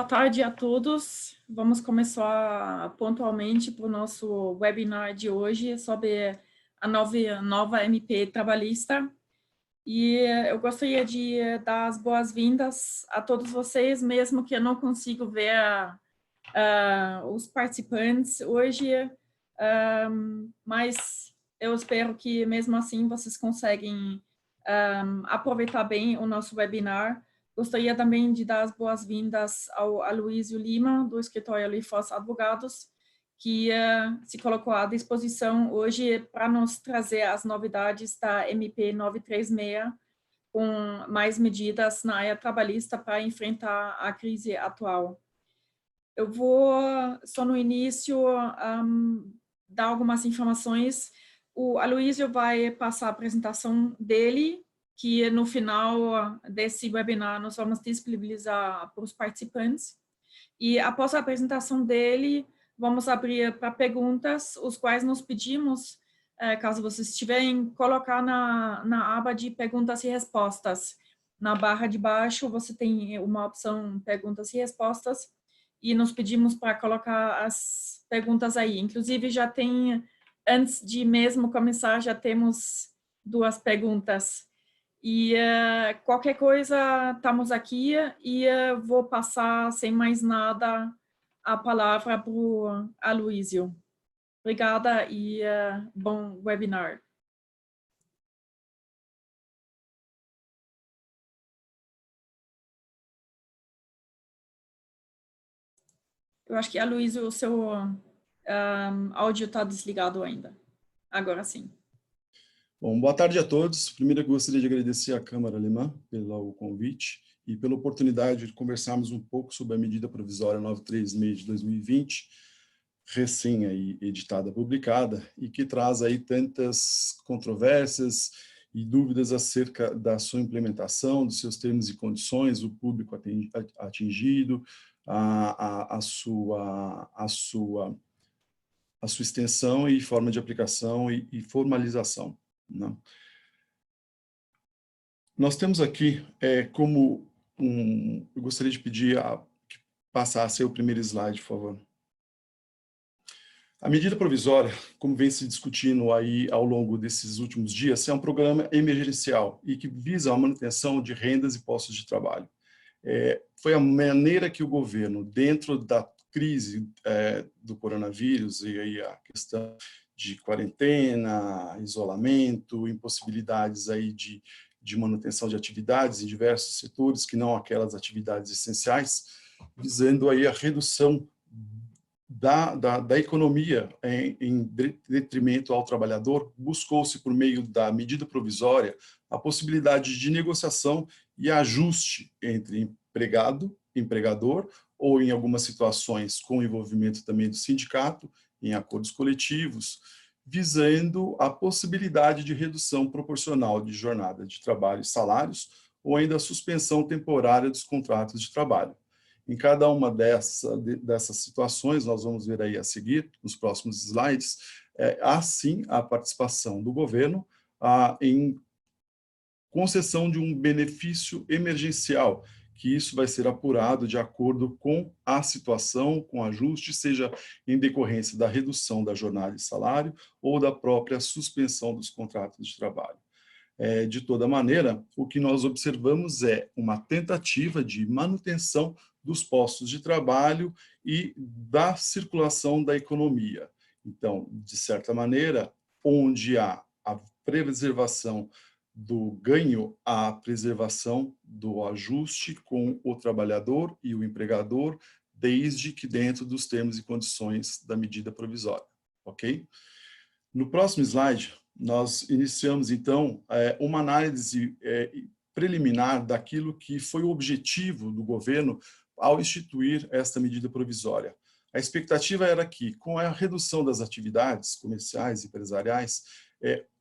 Boa tarde a todos. Vamos começar pontualmente para o nosso webinar de hoje sobre a nova MP trabalhista. E eu gostaria de dar as boas-vindas a todos vocês, mesmo que eu não consiga ver os participantes hoje, mas eu espero que mesmo assim vocês conseguem aproveitar bem o nosso webinar. Gostaria também de dar as boas-vindas ao Aloysio Lima, do escritório Lifos Advogados, que se colocou à disposição hoje para nos trazer as novidades da MP 936, com mais medidas na área trabalhista para enfrentar a crise atual. Eu vou, só no início, dar algumas informações. O Aloysio vai passar a apresentação dele, que no final desse webinar nós vamos disponibilizar para os participantes. E após a apresentação dele, vamos abrir para perguntas, os quais nós pedimos, caso vocês tiverem, colocar na aba de perguntas e respostas. Na barra de baixo você tem uma opção perguntas e respostas, e nós pedimos para colocar as perguntas aí. Inclusive já tem, antes de mesmo começar, já temos 2 perguntas. E qualquer coisa, estamos aqui e vou passar, sem mais nada, a palavra para o Aloysio. Obrigada e bom webinar. Eu acho que, Aloysio, o seu áudio está desligado ainda. Agora sim. Bom, boa tarde a todos. Primeiro eu gostaria de agradecer à Câmara Alemã pelo convite e pela oportunidade de conversarmos um pouco sobre a medida provisória 936 de 2020, recém aí editada, publicada, e que traz aí tantas controvérsias e dúvidas acerca da sua implementação, dos seus termos e condições, o público atingido, a sua extensão e forma de aplicação e formalização. Não. Nós temos aqui, eu gostaria de pedir que passasse o primeiro slide, por favor. A medida provisória, como vem se discutindo aí ao longo desses últimos dias, é um programa emergencial e que visa a manutenção de rendas e postos de trabalho. Foi a maneira que o governo, dentro da crise do coronavírus e aí a questão de quarentena, isolamento, impossibilidades aí de manutenção de atividades em diversos setores, que não aquelas atividades essenciais, visando aí a redução da economia em detrimento ao trabalhador, buscou-se, por meio da medida provisória, a possibilidade de negociação e ajuste entre empregado, empregador, ou em algumas situações com envolvimento também do sindicato, em acordos coletivos, visando a possibilidade de redução proporcional de jornada de trabalho e salários, ou ainda a suspensão temporária dos contratos de trabalho. Em cada uma dessas situações, nós vamos ver aí a seguir, nos próximos slides, há sim a participação do governo em concessão de um benefício emergencial, que isso vai ser apurado de acordo com a situação, com ajuste, seja em decorrência da redução da jornada de salário ou da própria suspensão dos contratos de trabalho. De toda maneira, o que nós observamos é uma tentativa de manutenção dos postos de trabalho e da circulação da economia. Então, de certa maneira, onde há a preservação do ganho, a preservação do ajuste com o trabalhador e o empregador, desde que dentro dos termos e condições da medida provisória, ok? No próximo slide, nós iniciamos, então, uma análise preliminar daquilo que foi o objetivo do governo ao instituir esta medida provisória. A expectativa era que, com a redução das atividades comerciais e empresariais,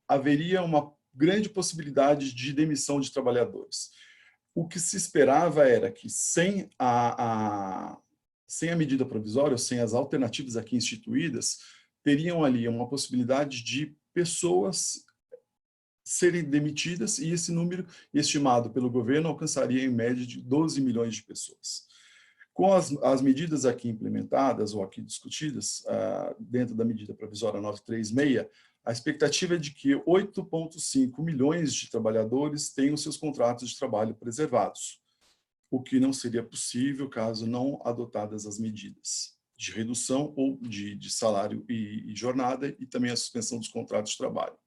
haveria uma grande possibilidade de demissão de trabalhadores. O que se esperava era que, sem a medida provisória, ou sem as alternativas aqui instituídas, teriam ali uma possibilidade de pessoas serem demitidas, e esse número, estimado pelo governo, alcançaria em média de 12 milhões de pessoas. Com as medidas aqui implementadas ou aqui discutidas, dentro da medida provisória 936, a expectativa é de que 8,5 milhões de trabalhadores tenham seus contratos de trabalho preservados, o que não seria possível caso não adotadas as medidas de redução ou de salário e jornada, e também a suspensão dos contratos de trabalho.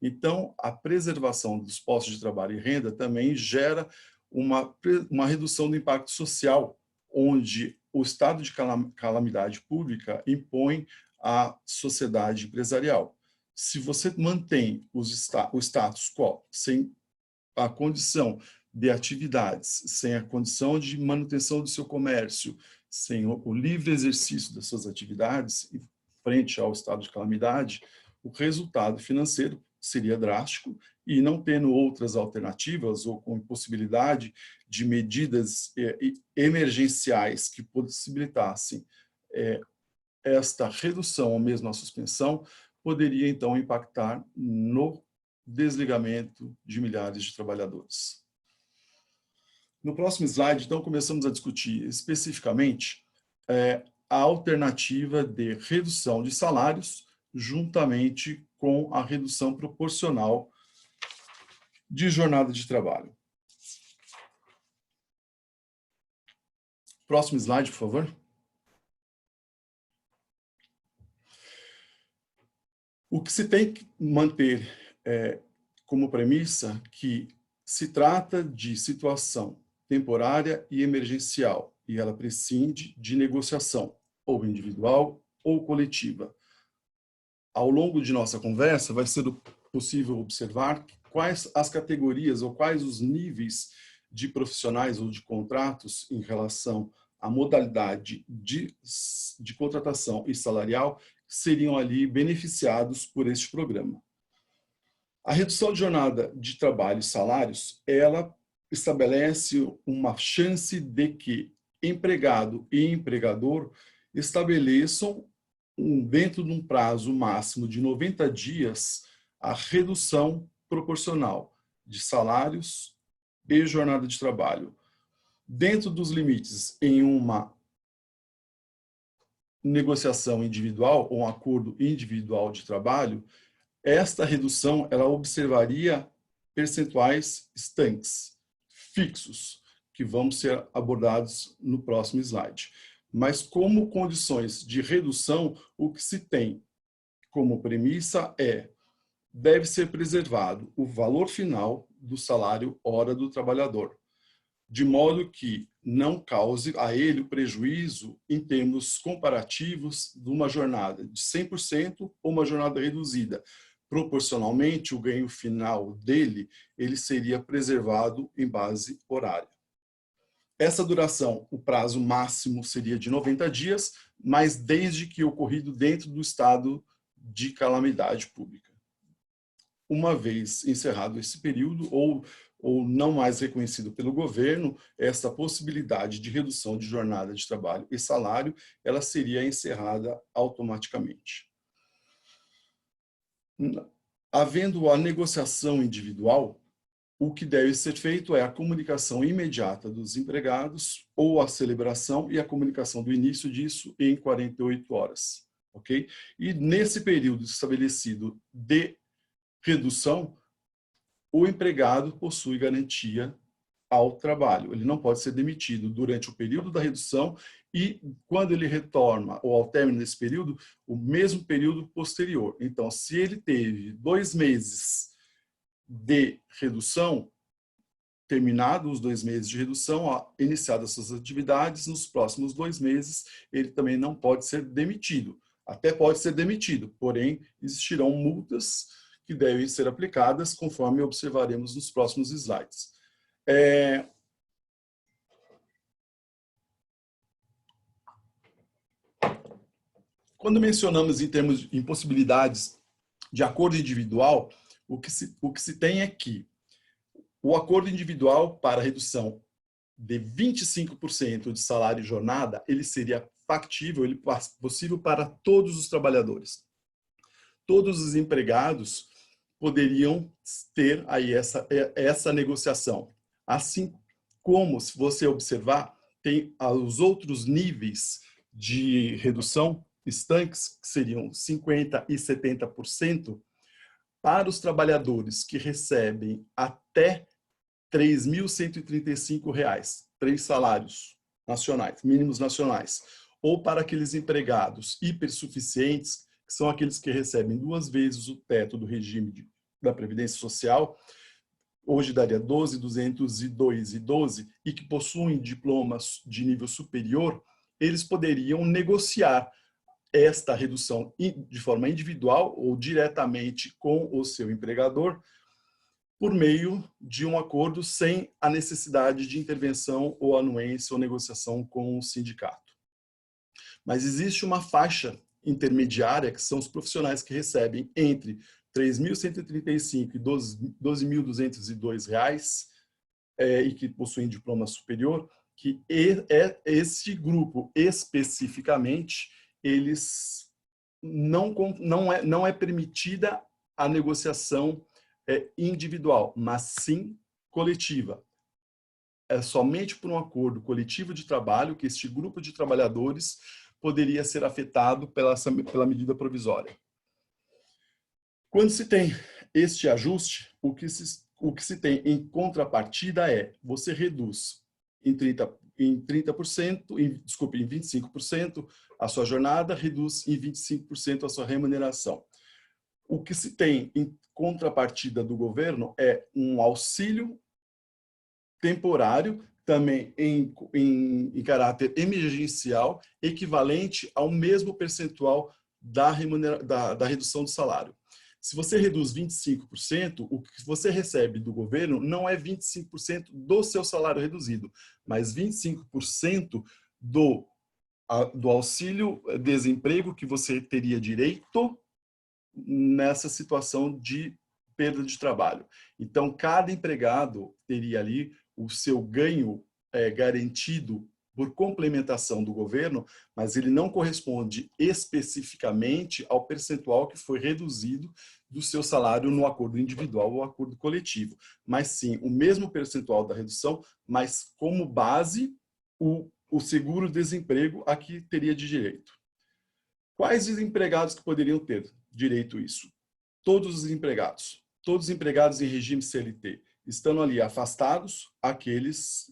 Então, a preservação dos postos de trabalho e renda também gera uma redução do impacto social, onde o estado de calamidade pública impõe à sociedade empresarial. Se você mantém o status quo, sem a condição de atividades, sem a condição de manutenção do seu comércio, sem o livre exercício das suas atividades, frente ao estado de calamidade, o resultado financeiro seria drástico, e não tendo outras alternativas ou com impossibilidade de medidas emergenciais que possibilitassem esta redução ou mesmo a suspensão, poderia então impactar no desligamento de milhares de trabalhadores. No próximo slide, então, começamos a discutir especificamente a alternativa de redução de salários juntamente com a redução proporcional de jornada de trabalho. Próximo slide, por favor. O que se tem que manter como premissa que se trata de situação temporária e emergencial, e ela prescinde de negociação, ou individual ou coletiva. Ao longo de nossa conversa, vai ser possível observar quais as categorias ou quais os níveis de profissionais ou de contratos em relação à modalidade de contratação e salarial seriam ali beneficiados por este programa. A redução de jornada de trabalho e salários, ela estabelece uma chance de que empregado e empregador estabeleçam, dentro de um prazo máximo de 90 dias, a redução proporcional de salários e jornada de trabalho. Dentro dos limites em uma negociação individual ou um acordo individual de trabalho, esta redução ela observaria percentuais estanques, fixos, que vão ser abordados no próximo slide. Mas como condições de redução, o que se tem como premissa deve ser preservado o valor final do salário hora do trabalhador, de modo que não cause a ele o prejuízo em termos comparativos de uma jornada de 100% ou uma jornada reduzida. Proporcionalmente, o ganho final dele, ele seria preservado em base horária. Essa duração, o prazo máximo seria de 90 dias, mas desde que ocorrido dentro do estado de calamidade pública. Uma vez encerrado esse período, ou não mais reconhecido pelo governo, essa possibilidade de redução de jornada de trabalho e salário, ela seria encerrada automaticamente. Havendo a negociação individual, o que deve ser feito é a comunicação imediata dos empregados ou a celebração e a comunicação do início disso em 48 horas. Ok? E nesse período estabelecido de redução, o empregado possui garantia ao trabalho. Ele não pode ser demitido durante o período da redução e, quando ele retorna ou ao término desse período, o mesmo período posterior. Então, se ele teve 2 meses de redução, terminados os 2 meses de redução, iniciadas suas atividades, nos próximos 2 meses, ele também não pode ser demitido. Até pode ser demitido, porém, existirão multas que devem ser aplicadas, conforme observaremos nos próximos slides. Quando mencionamos em termos de impossibilidades de acordo individual, o que se tem é que o acordo individual para redução de 25% de salário e jornada, ele seria factível, ele possível para todos os trabalhadores. Todos os empregados poderiam ter aí essa negociação. Assim como, se você observar, tem os outros níveis de redução estanques, que seriam 50% e 70%, para os trabalhadores que recebem até R$ 3.135, 3 salários nacionais, mínimos nacionais, ou para aqueles empregados hipersuficientes, que são aqueles que recebem 2 vezes o teto do regime da Previdência Social, hoje daria 12.202,12, e que possuem diplomas de nível superior, eles poderiam negociar esta redução de forma individual ou diretamente com o seu empregador, por meio de um acordo sem a necessidade de intervenção ou anuência ou negociação com o sindicato. Mas existe uma faixa intermediária, que são os profissionais que recebem entre R$ 3.135 e R$ 12.202, e que possuem diploma superior, que esse grupo especificamente, eles não é permitida a negociação individual, mas sim coletiva. É somente por um acordo coletivo de trabalho que este grupo de trabalhadores poderia ser afetado pela medida provisória. Quando se tem este ajuste, o que se tem em contrapartida é, você reduz em 25% a sua jornada, reduz em 25% a sua remuneração. O que se tem em contrapartida do governo é um auxílio temporário, também em caráter emergencial, equivalente ao mesmo percentual da redução do salário. Se você reduz 25%, o que você recebe do governo não é 25% do seu salário reduzido, mas 25% do auxílio desemprego que você teria direito nessa situação de perda de trabalho. Então, cada empregado teria ali o seu ganho garantido por complementação do governo, mas ele não corresponde especificamente ao percentual que foi reduzido do seu salário no acordo individual ou acordo coletivo, mas sim o mesmo percentual da redução, mas como base o seguro-desemprego a que teria de direito. Quais os empregados que poderiam ter direito a isso? Todos os empregados em regime CLT, estando ali afastados, aqueles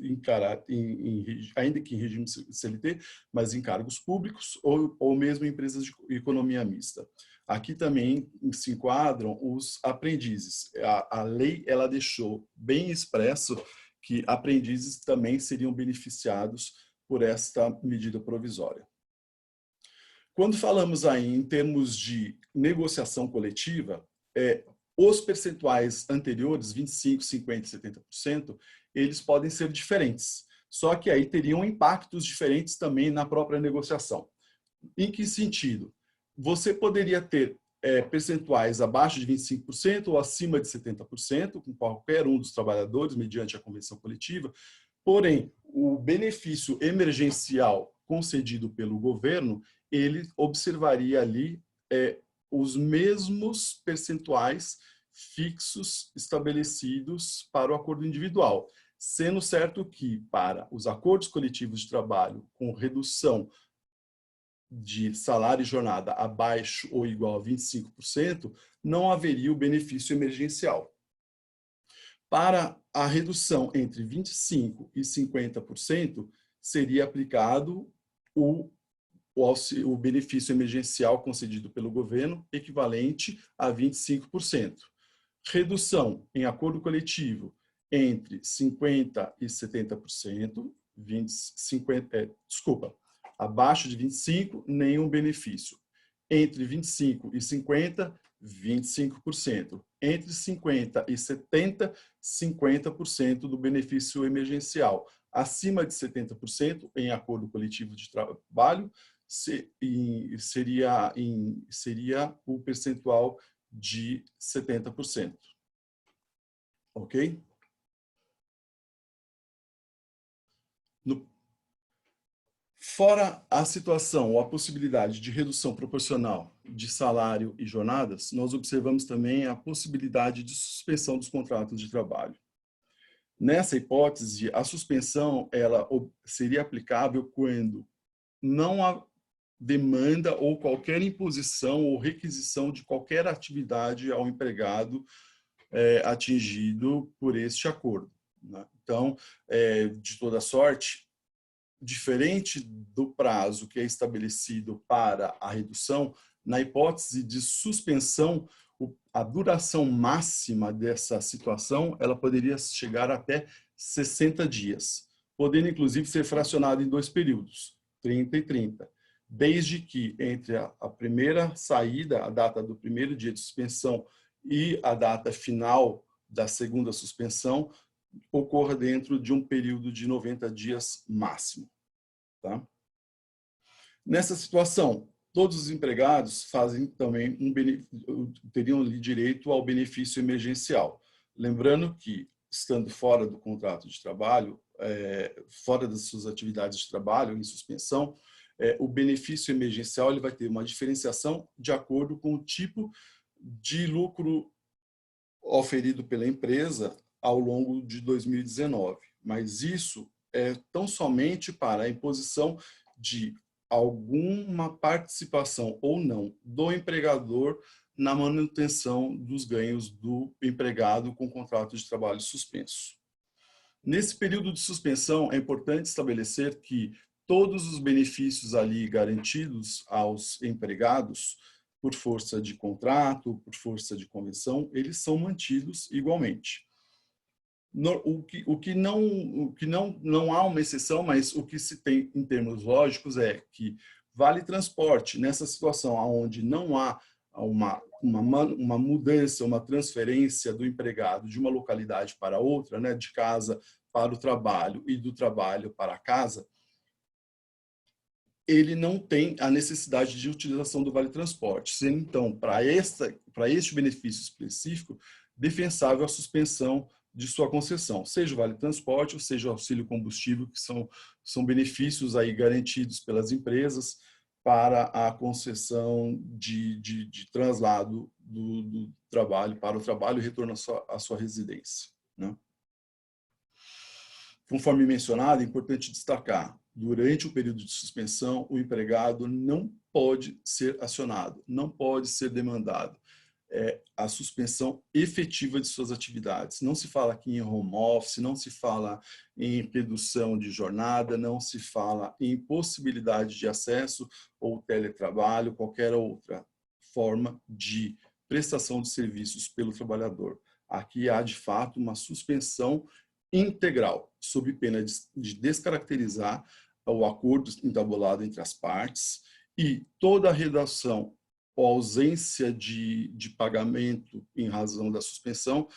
ainda que em regime CLT, mas em cargos públicos ou mesmo em empresas de economia mista. Aqui também se enquadram os aprendizes. A lei ela deixou bem expresso que aprendizes também seriam beneficiados por esta medida provisória. Quando falamos aí em termos de negociação coletiva, os percentuais anteriores, 25%, 50% e 70%, eles podem ser diferentes. Só que aí teriam impactos diferentes também na própria negociação. Em que sentido? Você poderia ter percentuais abaixo de 25% ou acima de 70%, com qualquer um dos trabalhadores, mediante a convenção coletiva. Porém, o benefício emergencial concedido pelo governo, ele observaria ali os mesmos percentuais fixos estabelecidos para o acordo individual, sendo certo que, para os acordos coletivos de trabalho com redução de salário e jornada abaixo ou igual a 25%, não haveria o benefício emergencial. Para a redução entre 25% e 50%, seria aplicado o benefício emergencial concedido pelo governo, equivalente a 25%. Redução em acordo coletivo entre 50% e 70%, abaixo de 25%, nenhum benefício. Entre 25% e 50%, 25%. Entre 50% e 70%, 50% do benefício emergencial. Acima de 70%, em acordo coletivo de trabalho, seria o percentual de 70%. Ok? Fora a situação ou a possibilidade de redução proporcional de salário e jornadas, nós observamos também a possibilidade de suspensão dos contratos de trabalho. Nessa hipótese, a suspensão ela seria aplicável quando não há demanda ou qualquer imposição ou requisição de qualquer atividade ao empregado atingido por este acordo, né? Então, de toda sorte, diferente do prazo que é estabelecido para a redução, na hipótese de suspensão, a duração máxima dessa situação ela poderia chegar até 60 dias, podendo inclusive ser fracionado em 2 períodos, 30 e 30, desde que entre a primeira saída, a data do primeiro dia de suspensão e a data final da segunda suspensão ocorra dentro de um período de 90 dias máximo. Tá? Nessa situação, todos os empregados fazem também teriam direito ao benefício emergencial. Lembrando que, estando fora do contrato de trabalho, fora das suas atividades de trabalho, em suspensão, o benefício emergencial ele vai ter uma diferenciação de acordo com o tipo de lucro oferido pela empresa ao longo de 2019. Mas isso é tão somente para a imposição de alguma participação ou não do empregador na manutenção dos ganhos do empregado com contrato de trabalho suspenso. Nesse período de suspensão, é importante estabelecer que todos os benefícios ali garantidos aos empregados, por força de contrato, por força de convenção, eles são mantidos igualmente. O que não há uma exceção, mas o que se tem em termos lógicos é que vale transporte, nessa situação onde não há uma mudança, uma transferência do empregado de uma localidade para outra, né, de casa para o trabalho e do trabalho para a casa, ele não tem a necessidade de utilização do Vale Transporte, sendo então, para este benefício específico, defensável a suspensão de sua concessão, seja o Vale Transporte ou seja o auxílio combustível, que são benefícios aí garantidos pelas empresas para a concessão de traslado do trabalho para o trabalho e retorno à sua residência, né? Conforme mencionado, é importante destacar, durante o período de suspensão, o empregado não pode ser acionado, não pode ser demandado. A suspensão efetiva de suas atividades. Não se fala aqui em home office, não se fala em redução de jornada, não se fala em possibilidade de acesso ou teletrabalho, qualquer outra forma de prestação de serviços pelo trabalhador. Aqui há, de fato, uma suspensão integral, sob pena de descaracterizar o acordo entabulado entre as partes e toda a redação ou ausência de pagamento em razão da suspensão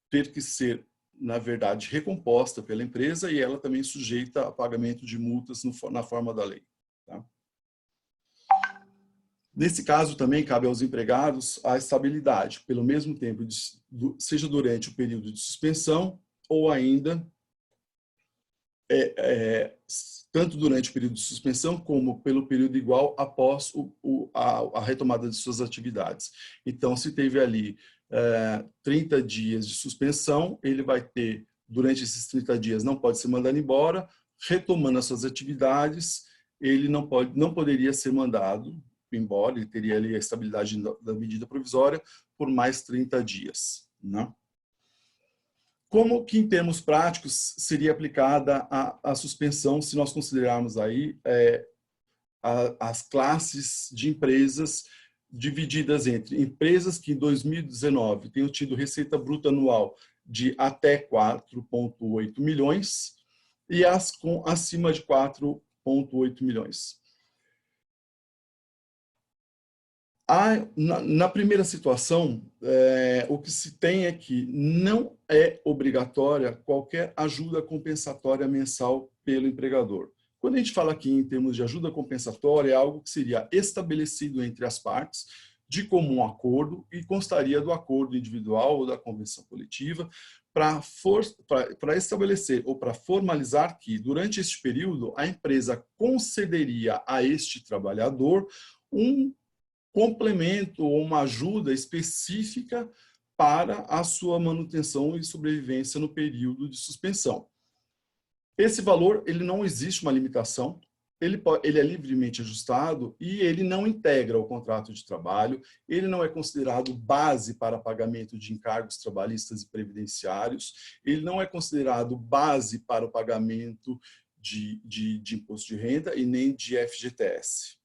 ter que ser, na verdade, recomposta pela empresa e ela também sujeita a pagamento de multas na forma da lei. Tá? Nesse caso, também cabe aos empregados a estabilidade, pelo mesmo tempo, seja durante o período de suspensão ou ainda tanto durante o período de suspensão como pelo período igual após a retomada de suas atividades. Então, se teve ali 30 dias de suspensão, ele vai ter, durante esses 30 dias, não pode ser mandado embora, retomando as suas atividades, ele não poderia ser mandado embora, ele teria ali a estabilidade da medida provisória por mais 30 dias, né? Como que, em termos práticos, seria aplicada a suspensão, se nós considerarmos aí as classes de empresas divididas entre empresas que em 2019 tenham tido receita bruta anual de até 4,8 milhões e as com acima de 4,8 milhões. Na primeira situação, o que se tem é que não é obrigatória qualquer ajuda compensatória mensal pelo empregador. Quando a gente fala aqui em termos de ajuda compensatória, é algo que seria estabelecido entre as partes, de comum acordo, e constaria do acordo individual ou da convenção coletiva, para estabelecer ou para formalizar que, durante este período, a empresa concederia a este trabalhador um complemento ou uma ajuda específica para a sua manutenção e sobrevivência no período de suspensão. Esse valor, ele não existe uma limitação, ele é livremente ajustado e ele não integra o contrato de trabalho, ele não é considerado base para pagamento de encargos trabalhistas e previdenciários, ele não é considerado base para o pagamento de imposto de renda e nem de FGTS.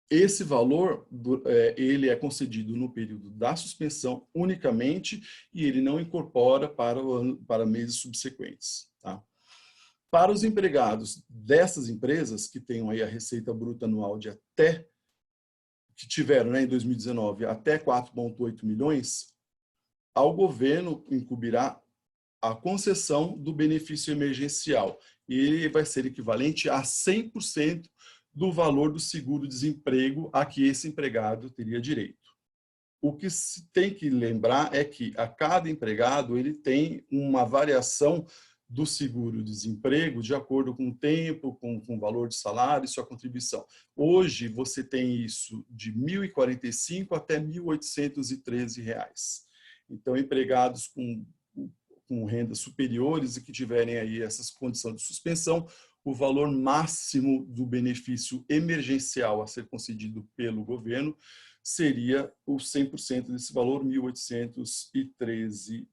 Esse valor, ele é concedido no período da suspensão unicamente e ele não incorpora para meses subsequentes. Tá? Para os empregados dessas empresas que tenham aí a receita bruta anual de que tiveram, né, em 2019 até 4,8 milhões, ao governo incumbirá a concessão do benefício emergencial. E ele vai ser equivalente a 100% do valor do seguro-desemprego a que esse empregado teria direito. O que se tem que lembrar é que a cada empregado ele tem uma variação do seguro-desemprego de acordo com o tempo, com o valor de salário e sua contribuição. Hoje, você tem isso de R$ 1.045 até R$ 1.813. Então, empregados com rendas superiores e que tiverem aí essas condições de suspensão, o valor máximo do benefício emergencial a ser concedido pelo governo seria o 100% desse valor, R$ 1.813,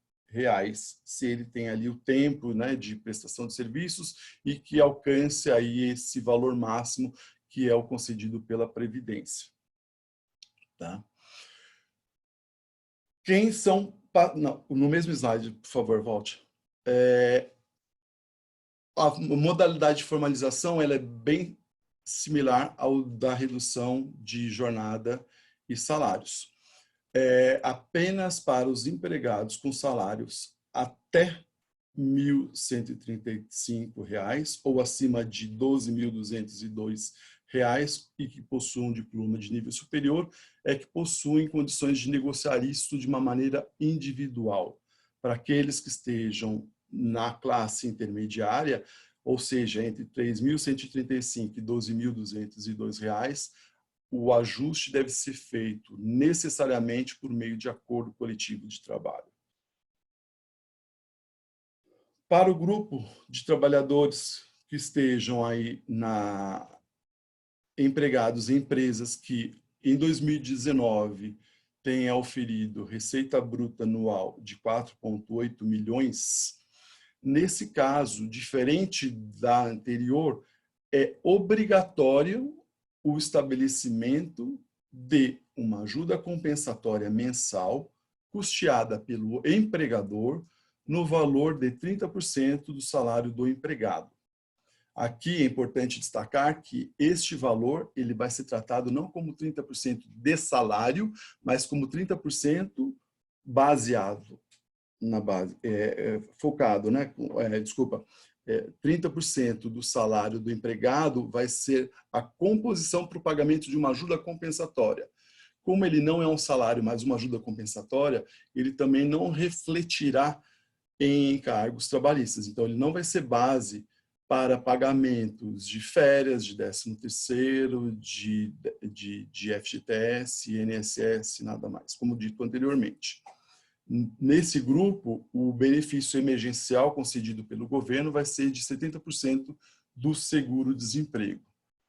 se ele tem ali o tempo, né, de prestação de serviços e que alcance aí esse valor máximo que é o concedido pela Previdência. Tá? Quem são... Não, no mesmo slide, por favor, volte. A modalidade de formalização ela é bem similar ao da redução de jornada e salários. Apenas para os empregados com salários até R$ 1.135 ou acima de R$ 12.202 e que possuam um diploma de nível superior, que possuem condições de negociar isso de uma maneira individual. Para aqueles que estejam na classe intermediária, ou seja, entre R$ 3.135 e R$ 12.202, o ajuste deve ser feito necessariamente por meio de acordo coletivo de trabalho. Para o grupo de trabalhadores que estejam aí empregados em empresas que em 2019 tenha oferido receita bruta anual de 4,8 milhões, nesse caso, diferente da anterior, é obrigatório o estabelecimento de uma ajuda compensatória mensal custeada pelo empregador no valor de 30% do salário do empregado. Aqui é importante destacar que este valor ele vai ser tratado não como 30% de salário, mas como 30% baseado na base, focado, né? 30% do salário do empregado vai ser a composição para o pagamento de uma ajuda compensatória. Como ele não é um salário, mas uma ajuda compensatória, ele também não refletirá em encargos trabalhistas. Então, ele não vai ser base para pagamentos de férias, de 13º, de FGTS, INSS, nada mais, como dito anteriormente. Nesse grupo, o benefício emergencial concedido pelo governo vai ser de 70% do seguro-desemprego.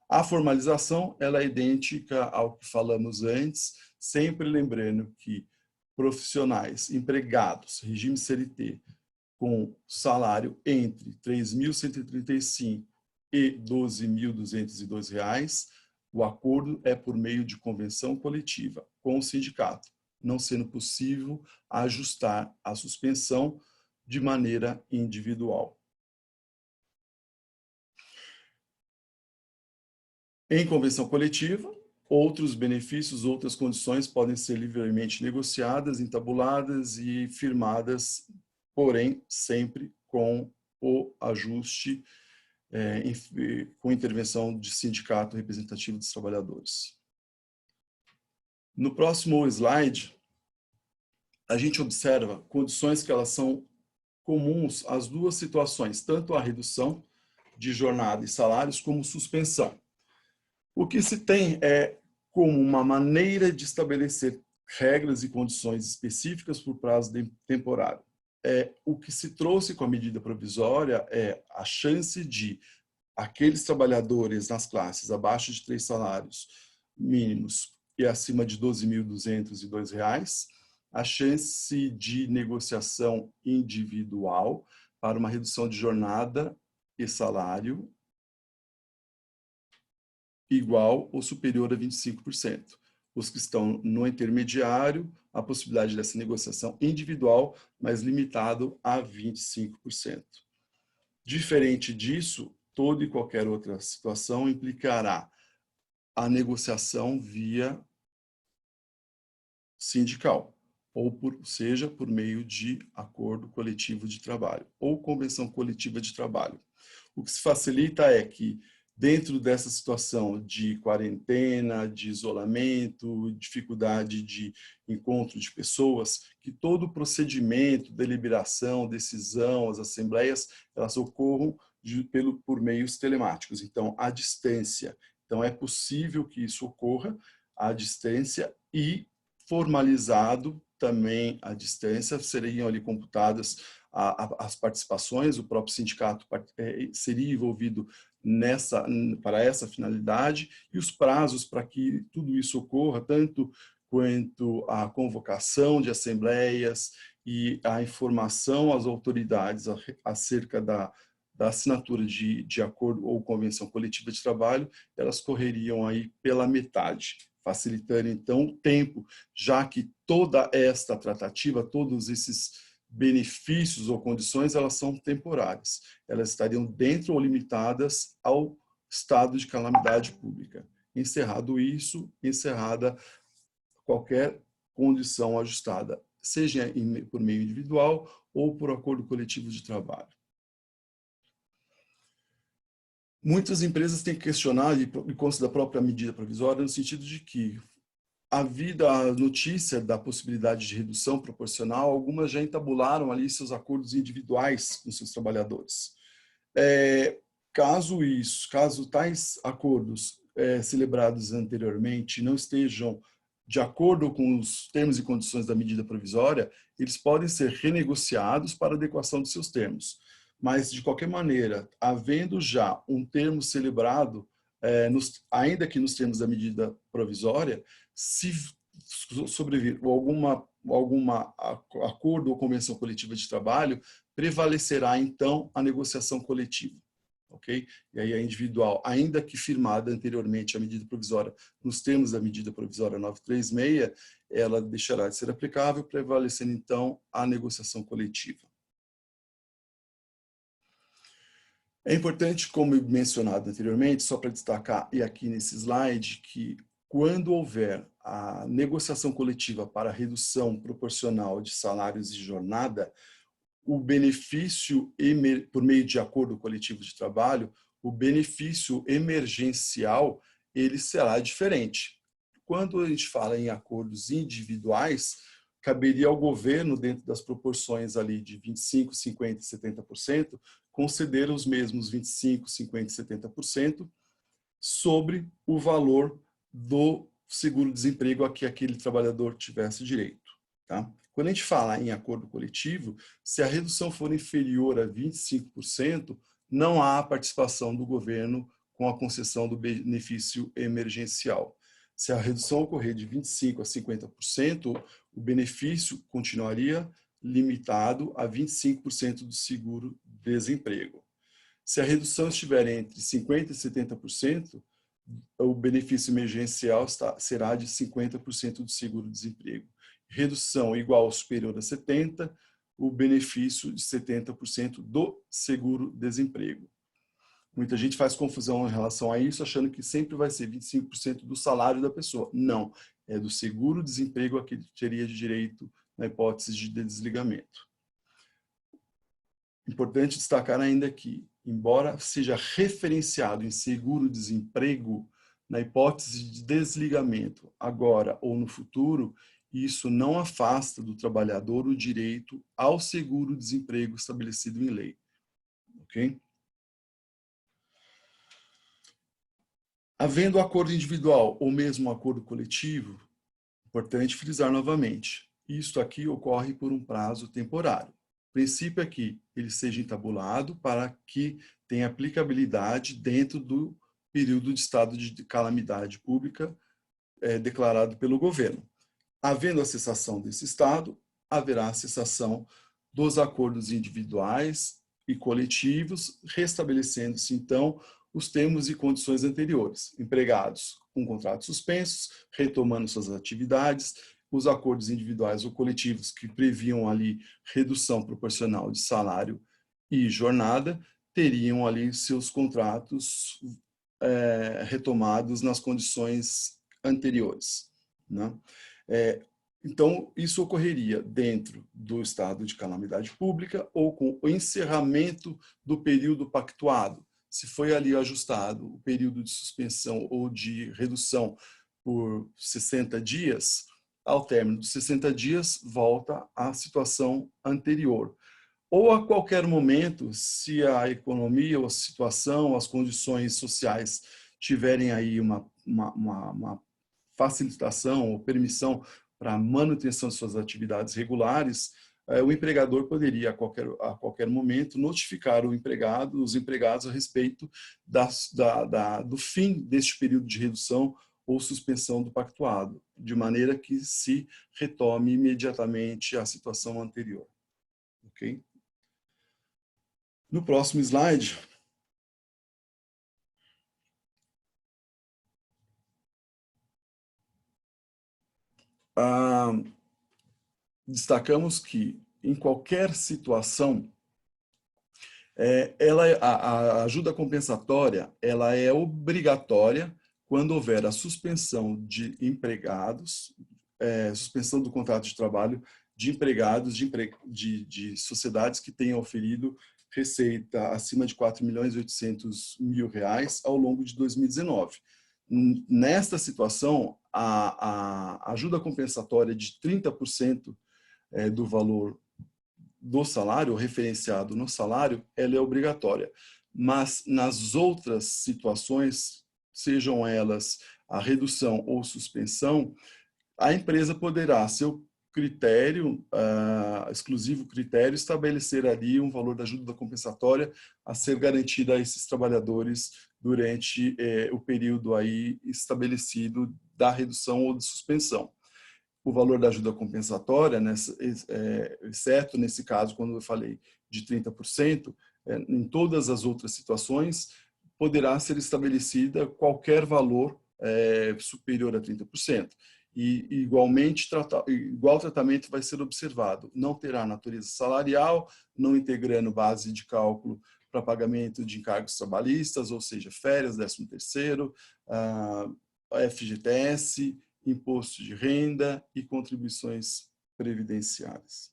A formalização ela é idêntica ao que falamos antes, sempre lembrando que profissionais, empregados, regime CLT, com salário entre R$ 3.135 e R$ 12.202, o acordo é por meio de convenção coletiva com o sindicato, não sendo possível ajustar a suspensão de maneira individual. Em convenção coletiva, outros benefícios, outras condições podem ser livremente negociadas, entabuladas e firmadas, porém, sempre com o ajuste, com intervenção de sindicato representativo dos trabalhadores. No próximo slide, a gente observa condições que elas são comuns às duas situações, tanto a redução de jornada e salários como suspensão. O que se tem é como uma maneira de estabelecer regras e condições específicas por prazo temporário. O que se trouxe com a medida provisória é a chance de aqueles trabalhadores nas classes abaixo de 3 salários mínimos e acima de R$ 12.202, a chance de negociação individual para uma redução de jornada e salário igual ou superior a 25%. Os que estão no intermediário, a possibilidade dessa negociação individual, mas limitado a 25%. Diferente disso, toda e qualquer outra situação implicará a negociação via sindical, ou seja, por meio de acordo coletivo de trabalho, ou convenção coletiva de trabalho. O que se facilita é que, dentro dessa situação de quarentena, de isolamento, dificuldade de encontro de pessoas, que todo o procedimento, deliberação, decisão, as assembleias, elas ocorram por meios telemáticos, então, à distância. Então, é possível que isso ocorra à distância e formalizado também à distância, seriam ali computadas as participações, o próprio sindicato seria envolvido para essa finalidade, e os prazos para que tudo isso ocorra, tanto quanto a convocação de assembleias e a informação às autoridades acerca da assinatura de acordo ou convenção coletiva de trabalho, elas correriam aí pela metade, facilitando então o tempo, já que toda esta tratativa, todos esses benefícios ou condições, elas são temporárias. Elas estariam dentro ou limitadas ao estado de calamidade pública. Encerrado isso, encerrada qualquer condição ajustada, seja por meio individual ou por acordo coletivo de trabalho. Muitas empresas têm questionado, e consta da própria medida provisória, no sentido de que, havida a notícia da possibilidade de redução proporcional, algumas já entabularam ali seus acordos individuais com seus trabalhadores. Caso tais acordos celebrados anteriormente não estejam de acordo com os termos e condições da medida provisória, eles podem ser renegociados para adequação de seus termos. Mas, de qualquer maneira, havendo já um termo celebrado, ainda que nos termos da medida provisória, se sobrevir algum acordo ou convenção coletiva de trabalho, prevalecerá, então, a negociação coletiva. Okay? E aí a individual, ainda que firmada anteriormente a medida provisória, nos termos da medida provisória 936, ela deixará de ser aplicável, prevalecendo, então, a negociação coletiva. É importante, como mencionado anteriormente, só para destacar, e aqui nesse slide, que quando houver a negociação coletiva para redução proporcional de salários e jornada, o benefício, por meio de acordo coletivo de trabalho, o benefício emergencial, ele será diferente. Quando a gente fala em acordos individuais, caberia ao governo, dentro das proporções ali de 25%, 50% e 70%, conceder os mesmos 25%, 50% e 70% sobre o valor do seguro-desemprego a que aquele trabalhador tivesse direito. Tá? Quando a gente fala em acordo coletivo, se a redução for inferior a 25%, não há participação do governo com a concessão do benefício emergencial. Se a redução ocorrer de 25% a 50%, o benefício continuaria limitado a 25% do seguro-desemprego. Se a redução estiver entre 50% e 70%, o benefício emergencial será de 50% do seguro-desemprego. Redução igual ou superior a 70%, o benefício de 70% do seguro-desemprego. Muita gente faz confusão em relação a isso, achando que sempre vai ser 25% do salário da pessoa. Não, é do seguro-desemprego a que ele teria de direito na hipótese de desligamento. Importante destacar ainda que, embora seja referenciado em seguro-desemprego, na hipótese de desligamento, agora ou no futuro, isso não afasta do trabalhador o direito ao seguro-desemprego estabelecido em lei. Ok? Havendo acordo individual ou mesmo acordo coletivo, Importante frisar novamente, isto aqui ocorre por um prazo temporário. O princípio é que ele seja entabulado para que tenha aplicabilidade dentro do período de estado de calamidade pública declarado pelo governo. Havendo a cessação desse estado, haverá a cessação dos acordos individuais e coletivos, restabelecendo-se, então, os termos e condições anteriores. Empregados com contratos suspensos, retomando suas atividades, os acordos individuais ou coletivos que previam ali redução proporcional de salário e jornada, teriam ali seus contratos retomados nas condições anteriores, né? Então, isso ocorreria dentro do estado de calamidade pública ou com o encerramento do período pactuado. Se foi ali ajustado o período de suspensão ou de redução por 60 dias, ao término dos 60 dias, volta à situação anterior. Ou a qualquer momento, se a economia, ou a situação, as condições sociais tiverem aí uma facilitação ou permissão para a manutenção de suas atividades regulares, o empregador poderia, a qualquer momento, notificar os empregados a respeito do fim deste período de redução ou suspensão do pactuado, de maneira que se retome imediatamente a situação anterior. Ok? No próximo slide, destacamos que, em qualquer situação, a ajuda compensatória ela é obrigatória quando houver a suspensão de empregados, suspensão do contrato de trabalho de empregados de sociedades que tenham oferido receita acima de R$ 4.800.000 ao longo de 2019. Nesta situação, a ajuda compensatória de 30% do valor do salário, referenciado no salário, ela é obrigatória. Mas nas outras situações, sejam elas a redução ou suspensão, a empresa poderá, a seu critério, exclusivo critério, estabelecer ali um valor da ajuda compensatória a ser garantida a esses trabalhadores durante o período aí estabelecido da redução ou de suspensão. O valor da ajuda compensatória, exceto nesse caso, quando eu falei de 30%, em todas as outras situações, poderá ser estabelecida qualquer valor superior a 30%. E, igualmente, igual tratamento vai ser observado. Não terá natureza salarial, não integrando base de cálculo para pagamento de encargos trabalhistas, ou seja, férias, 13º, FGTS, imposto de renda e contribuições previdenciárias.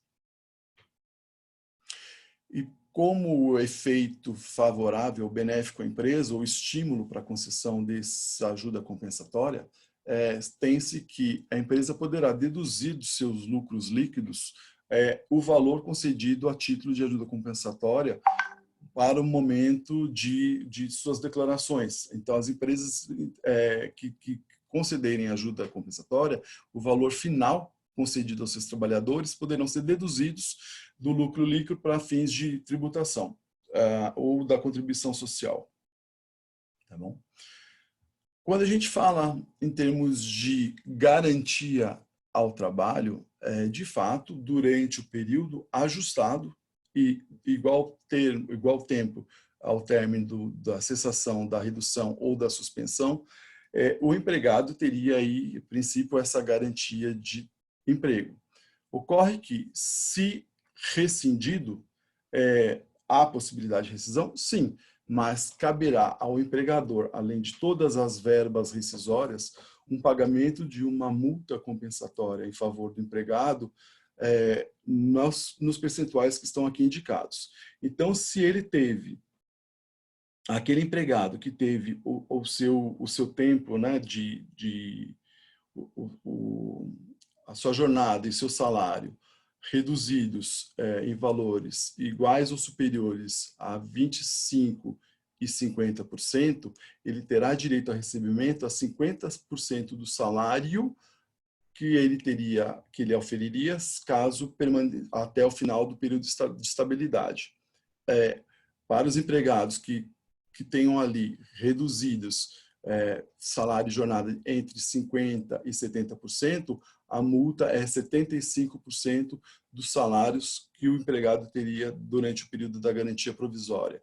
E como o efeito favorável, benéfico à empresa, ou estímulo para a concessão dessa ajuda compensatória, tem-se que a empresa poderá deduzir dos seus lucros líquidos o valor concedido a título de ajuda compensatória para o momento de suas declarações. Então, as empresas que concederem ajuda compensatória, o valor final concedido aos seus trabalhadores poderão ser deduzidos do lucro líquido para fins de tributação ou da contribuição social. Tá bom? Quando a gente fala em termos de garantia ao trabalho, de fato, durante o período ajustado e igual tempo ao término da cessação, da redução ou da suspensão, o empregado teria aí, a princípio, essa garantia de emprego. Ocorre que, se rescindido, há possibilidade de rescisão? Sim, mas caberá ao empregador, além de todas as verbas rescisórias, um pagamento de uma multa compensatória em favor do empregado nos percentuais que estão aqui indicados. Então, se ele teve aquele empregado que teve o seu tempo, né, a sua jornada e seu salário reduzidos em valores iguais ou superiores a 25% e 50%, ele terá direito a recebimento a 50% do salário que ele oferiria caso até o final do período de estabilidade. Para os empregados que tenham ali reduzidos salário e jornada entre 50% e 70%, a multa é 75% dos salários que o empregado teria durante o período da garantia provisória.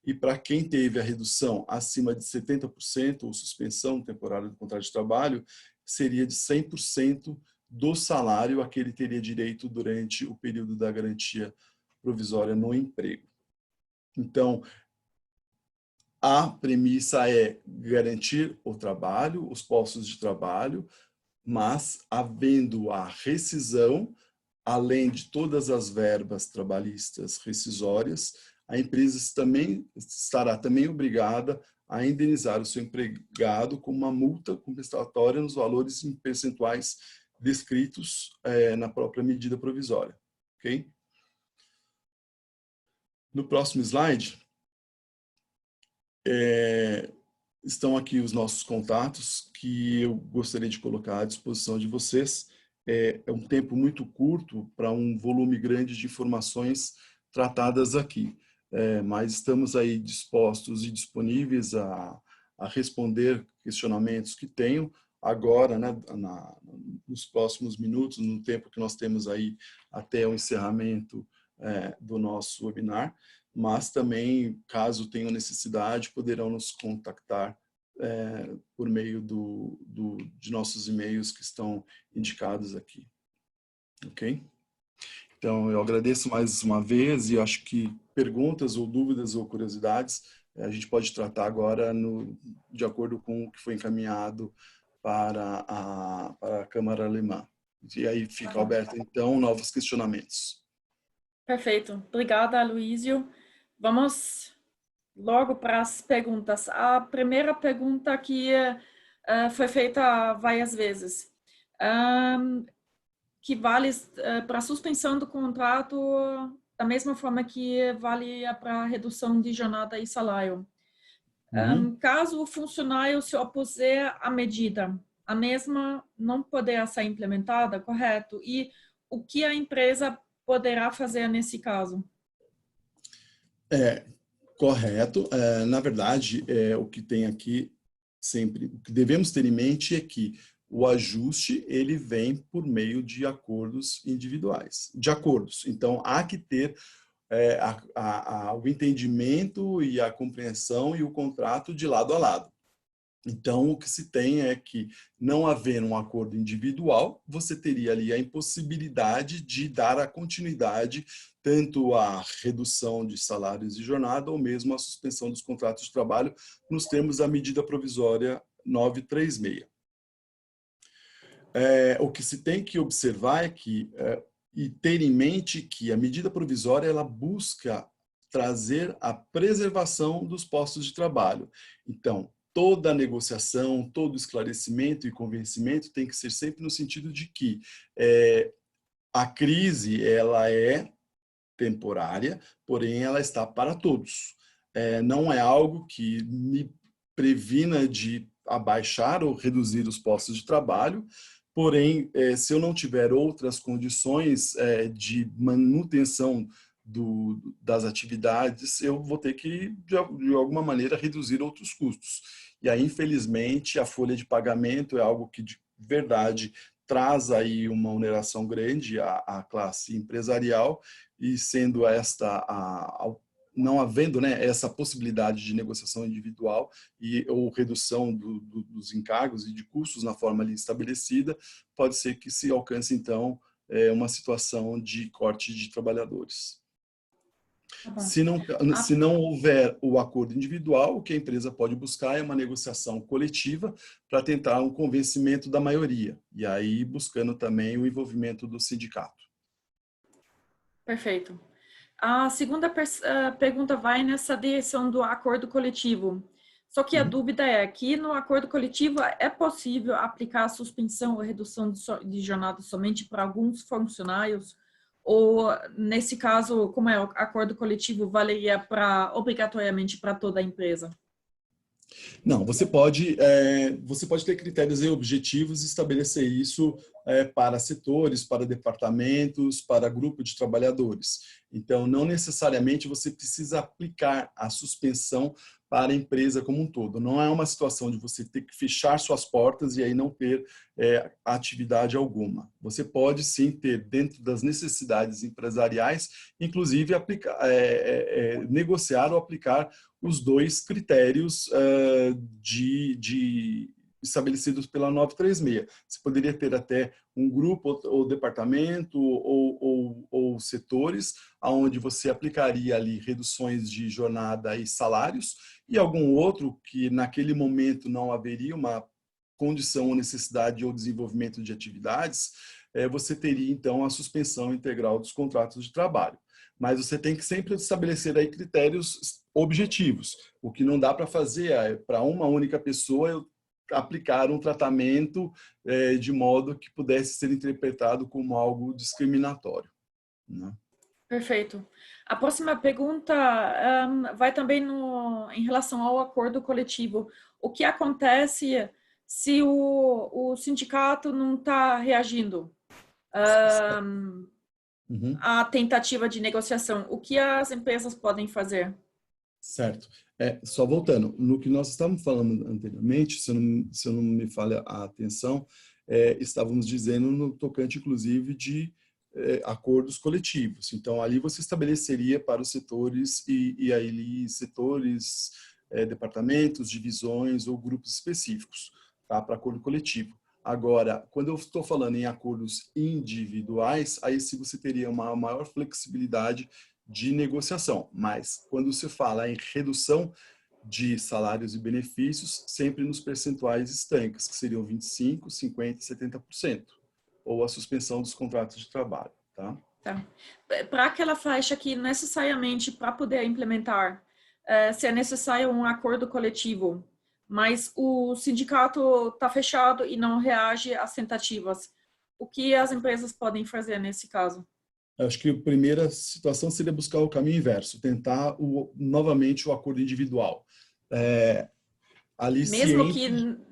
E para quem teve a redução acima de 70% ou suspensão temporária do contrato de trabalho, seria de 100% do salário a que ele teria direito durante o período da garantia provisória no emprego. Então, a premissa é garantir o trabalho, os postos de trabalho, mas havendo a rescisão, além de todas as verbas trabalhistas rescisórias, a empresa estará também obrigada a indenizar o seu empregado com uma multa compensatória nos valores em percentuais descritos na própria medida provisória. Okay? No próximo slide, estão aqui os nossos contatos que eu gostaria de colocar à disposição de vocês. É um tempo muito curto para um volume grande de informações tratadas aqui, mas estamos aí dispostos e disponíveis a responder questionamentos que tenham agora, né, nos próximos minutos, no tempo que nós temos aí até o encerramento do nosso webinar. Mas também, caso tenham necessidade, poderão nos contactar por meio de nossos e-mails que estão indicados aqui. Ok? Então, eu agradeço mais uma vez e acho que perguntas ou dúvidas ou curiosidades a gente pode tratar agora de acordo com o que foi encaminhado para a Câmara Alemã. E aí fica aberto, então, novos questionamentos. Perfeito. Obrigada, Aloysio. Vamos logo para as perguntas. A primeira pergunta que foi feita várias vezes, que vale para a suspensão do contrato da mesma forma que vale para a redução de jornada e salário. Caso o funcionário se opuser à medida, a mesma não poderá ser implementada, correto? E o que a empresa poderá fazer nesse caso? Correto. Na verdade, o que tem aqui sempre, o que devemos ter em mente é que o ajuste ele vem por meio de acordos individuais, Então, há que ter o entendimento e a compreensão e o contrato de lado a lado. Então, o que se tem é que, não havendo um acordo individual, você teria ali a impossibilidade de dar a continuidade tanto à redução de salários e jornada ou mesmo à suspensão dos contratos de trabalho nos termos da medida provisória 936. O que se tem que observar é que, e ter em mente que a medida provisória ela busca trazer a preservação dos postos de trabalho. Então, toda negociação, todo esclarecimento e convencimento tem que ser sempre no sentido de que a crise ela é temporária, porém ela está para todos. Não é algo que me previna de abaixar ou reduzir os postos de trabalho, porém, se eu não tiver outras condições de manutenção das atividades, eu vou ter que, de alguma maneira, reduzir outros custos. E aí, infelizmente, a folha de pagamento é algo que, de verdade, traz aí uma oneração grande à classe empresarial, e sendo não havendo, né, essa possibilidade de negociação individual ou redução dos encargos e de custos na forma ali estabelecida, pode ser que se alcance, então, uma situação de corte de trabalhadores. Se não houver o acordo individual, o que a empresa pode buscar é uma negociação coletiva para tentar um convencimento da maioria, e aí buscando também o envolvimento do sindicato. Perfeito. A segunda pergunta vai nessa direção do acordo coletivo. Só que a dúvida é que no acordo coletivo é possível aplicar a suspensão ou redução de jornada somente para alguns funcionários? Ou, nesse caso, como é o acordo coletivo, valeria obrigatoriamente para toda a empresa? Não, você pode ter critérios e objetivos e estabelecer isso para setores, para departamentos, para grupo de trabalhadores. Então, não necessariamente você precisa aplicar a suspensão para a empresa como um todo. Não é uma situação de você ter que fechar suas portas e aí não ter atividade alguma. Você pode sim ter, dentro das necessidades empresariais, inclusive negociar ou aplicar os dois critérios estabelecidos pela 936. Você poderia ter até um grupo ou departamento ou setores onde você aplicaria ali reduções de jornada e salários, e algum outro que naquele momento não haveria uma condição ou necessidade ou desenvolvimento de atividades, você teria então a suspensão integral dos contratos de trabalho. Mas você tem que sempre estabelecer aí critérios objetivos. O que não dá para fazer é, para uma única pessoa, aplicar um tratamento de modo que pudesse ser interpretado como algo discriminatório, né? Perfeito. A próxima pergunta vai também em relação ao acordo coletivo. O que acontece se o sindicato não está reagindo à tentativa de negociação? O que as empresas podem fazer? Certo. Só voltando, no que nós estávamos falando anteriormente, se eu não me falha a atenção, estávamos dizendo no tocante, inclusive, de acordos coletivos. Então, ali você estabeleceria para os setores e aí setores, departamentos, divisões ou grupos específicos, tá? Para acordo coletivo. Agora, quando eu estou falando em acordos individuais, aí sim você teria uma maior flexibilidade de negociação, mas quando se fala em redução de salários e benefícios, sempre nos percentuais estanques, que seriam 25%, 50% e 70%, ou a suspensão dos contratos de trabalho. Tá? Tá. Para aquela faixa que necessariamente, para poder implementar, se é necessário um acordo coletivo, mas o sindicato está fechado e não reage às tentativas, o que as empresas podem fazer nesse caso? Acho que a primeira situação seria buscar o caminho inverso, tentar novamente o acordo individual. Ali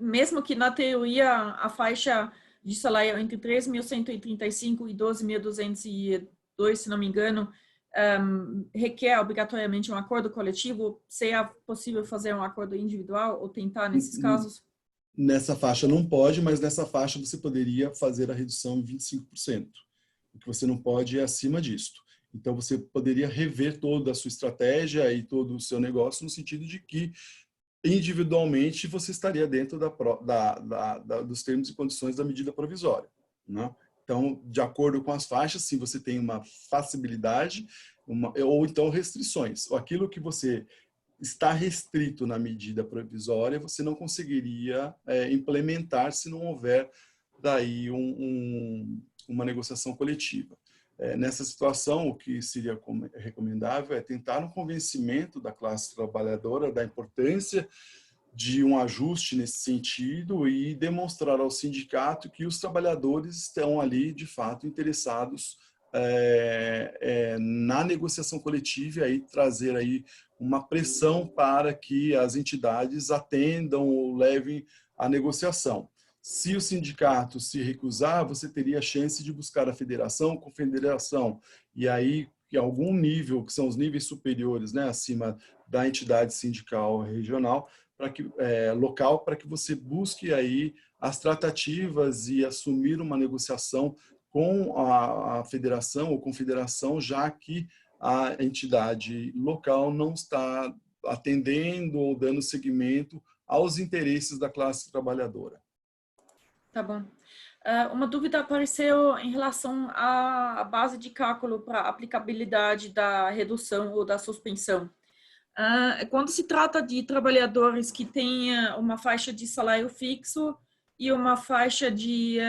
mesmo que na teoria a faixa de salário entre 3.135 e 12.202, se não me engano, requer obrigatoriamente um acordo coletivo, seria possível fazer um acordo individual ou tentar nesses casos? Nessa faixa não pode, mas nessa faixa você poderia fazer a redução em 25%. O que você não pode é acima disto. Então, você poderia rever toda a sua estratégia e todo o seu negócio no sentido de que, individualmente, você estaria dentro dos termos e condições da medida provisória, né? Então, de acordo com as faixas, sim, você tem uma facilidade ou então restrições. Aquilo que você está restrito na medida provisória, você não conseguiria implementar se não houver daí uma negociação coletiva. Nessa situação, o que seria recomendável é tentar um convencimento da classe trabalhadora da importância de um ajuste nesse sentido e demonstrar ao sindicato que os trabalhadores estão ali, de fato, interessados na negociação coletiva e aí trazer aí uma pressão para que as entidades atendam ou levem a negociação. Se o sindicato se recusar, você teria a chance de buscar a federação, confederação, e aí, em algum nível, que são os níveis superiores, né, acima da entidade sindical regional, local, para que você busque aí as tratativas e assumir uma negociação com a federação ou confederação, já que a entidade local não está atendendo ou dando seguimento aos interesses da classe trabalhadora. Tá bom. Uma dúvida apareceu em relação à base de cálculo para aplicabilidade da redução ou da suspensão. Quando se trata de trabalhadores que têm uma faixa de salário fixo e uma faixa de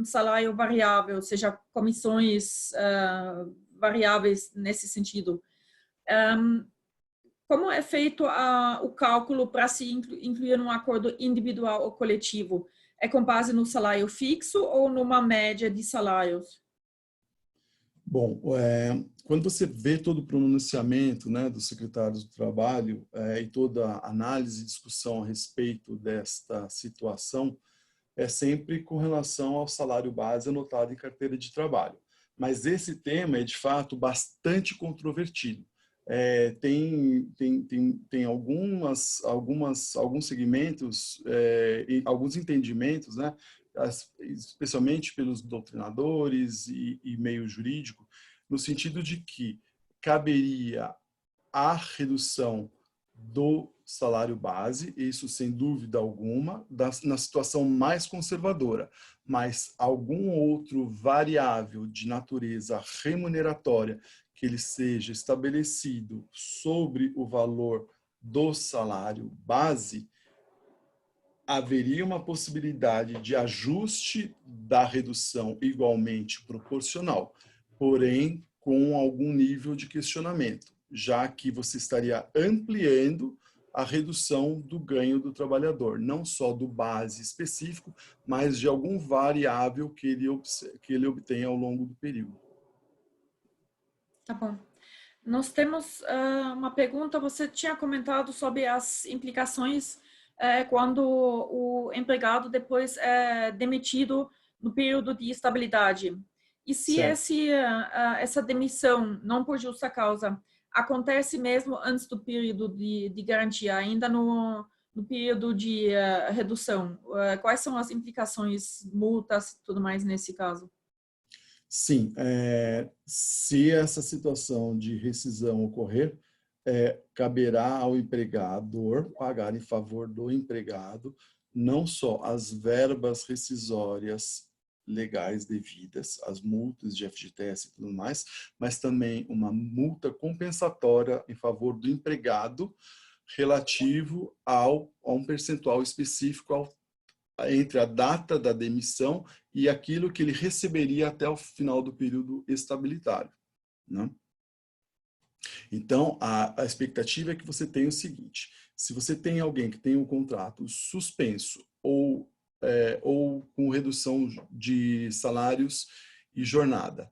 salário variável, ou seja, comissões variáveis nesse sentido, como é feito o cálculo para se incluir num acordo individual ou coletivo? É com base no salário fixo ou numa média de salários? Bom, quando você vê todo o pronunciamento, né, dos secretários do Trabalho e toda a análise e discussão a respeito desta situação, é sempre com relação ao salário base anotado em carteira de trabalho. Mas esse tema é, de fato, bastante controvertido. Tem alguns segmentos, alguns entendimentos, né, especialmente pelos doutrinadores e meio jurídico, no sentido de que caberia a redução do salário base, isso sem dúvida alguma, na situação mais conservadora, mas algum outro variável de natureza remuneratória que ele seja estabelecido sobre o valor do salário base, haveria uma possibilidade de ajuste da redução igualmente proporcional, porém com algum nível de questionamento, já que você estaria ampliando a redução do ganho do trabalhador, não só do base específico, mas de algum variável que ele obtenha ao longo do período. Tá bom. Nós temos uma pergunta, você tinha comentado sobre as implicações quando o empregado depois é demitido no período de estabilidade. E se essa demissão, não por justa causa, acontece mesmo antes do período de garantia, ainda no período de redução, quais são as implicações, multas e tudo mais nesse caso? Sim, se essa situação de rescisão ocorrer, caberá ao empregador pagar em favor do empregado não só as verbas rescisórias legais devidas, as multas de FGTS e tudo mais, mas também uma multa compensatória em favor do empregado relativo a um percentual específico entre a data da demissão e aquilo que ele receberia até o final do período estabilitário, né? Então, a expectativa é que você tenha o seguinte: se você tem alguém que tem um contrato suspenso ou com redução de salários e jornada,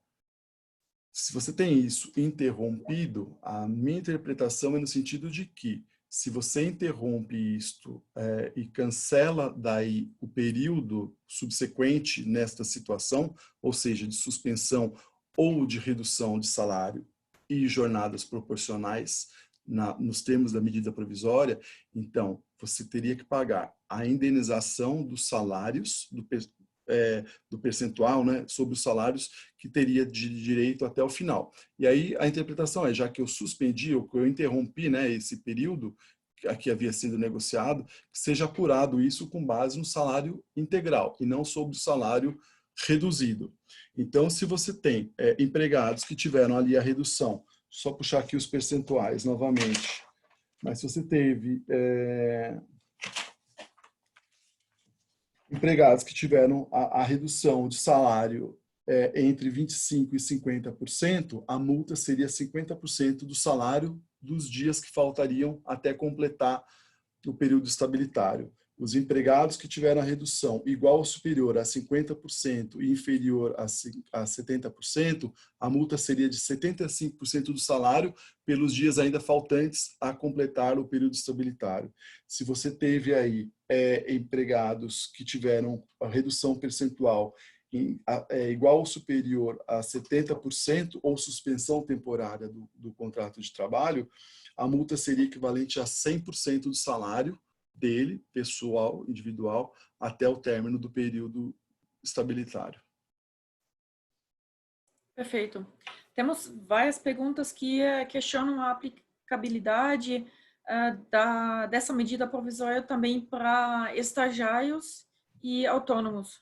se você tem isso interrompido, a minha interpretação é no sentido de que, se você interrompe isto e cancela daí o período subsequente nesta situação, ou seja, de suspensão ou de redução de salário e jornadas proporcionais nos termos da medida provisória, então você teria que pagar a indenização dos salários, do percentual, né, sobre os salários que teria de direito até o final. E aí a interpretação já que eu suspendi, ou que eu interrompi, né, esse período que havia sido negociado, que seja apurado isso com base no salário integral e não sobre o salário reduzido. Então, se você tem empregados que tiveram ali a redução, só puxar aqui os percentuais novamente, mas se você teve empregados que tiveram a redução de salário entre 25% e 50%, a multa seria 50% do salário dos dias que faltariam até completar o período estabilitário. Os empregados que tiveram a redução igual ou superior a 50% e inferior a 70%, a multa seria de 75% do salário pelos dias ainda faltantes a completar o período estabilitário. Se você teve aí empregados que tiveram a redução percentual igual ou superior a 70% ou suspensão temporária do contrato de trabalho, a multa seria equivalente a 100% do salário dele, pessoal, individual, até o término do período estabilitário. Perfeito. Temos várias perguntas que questionam a aplicabilidade dessa medida provisória também para estagiários e autônomos.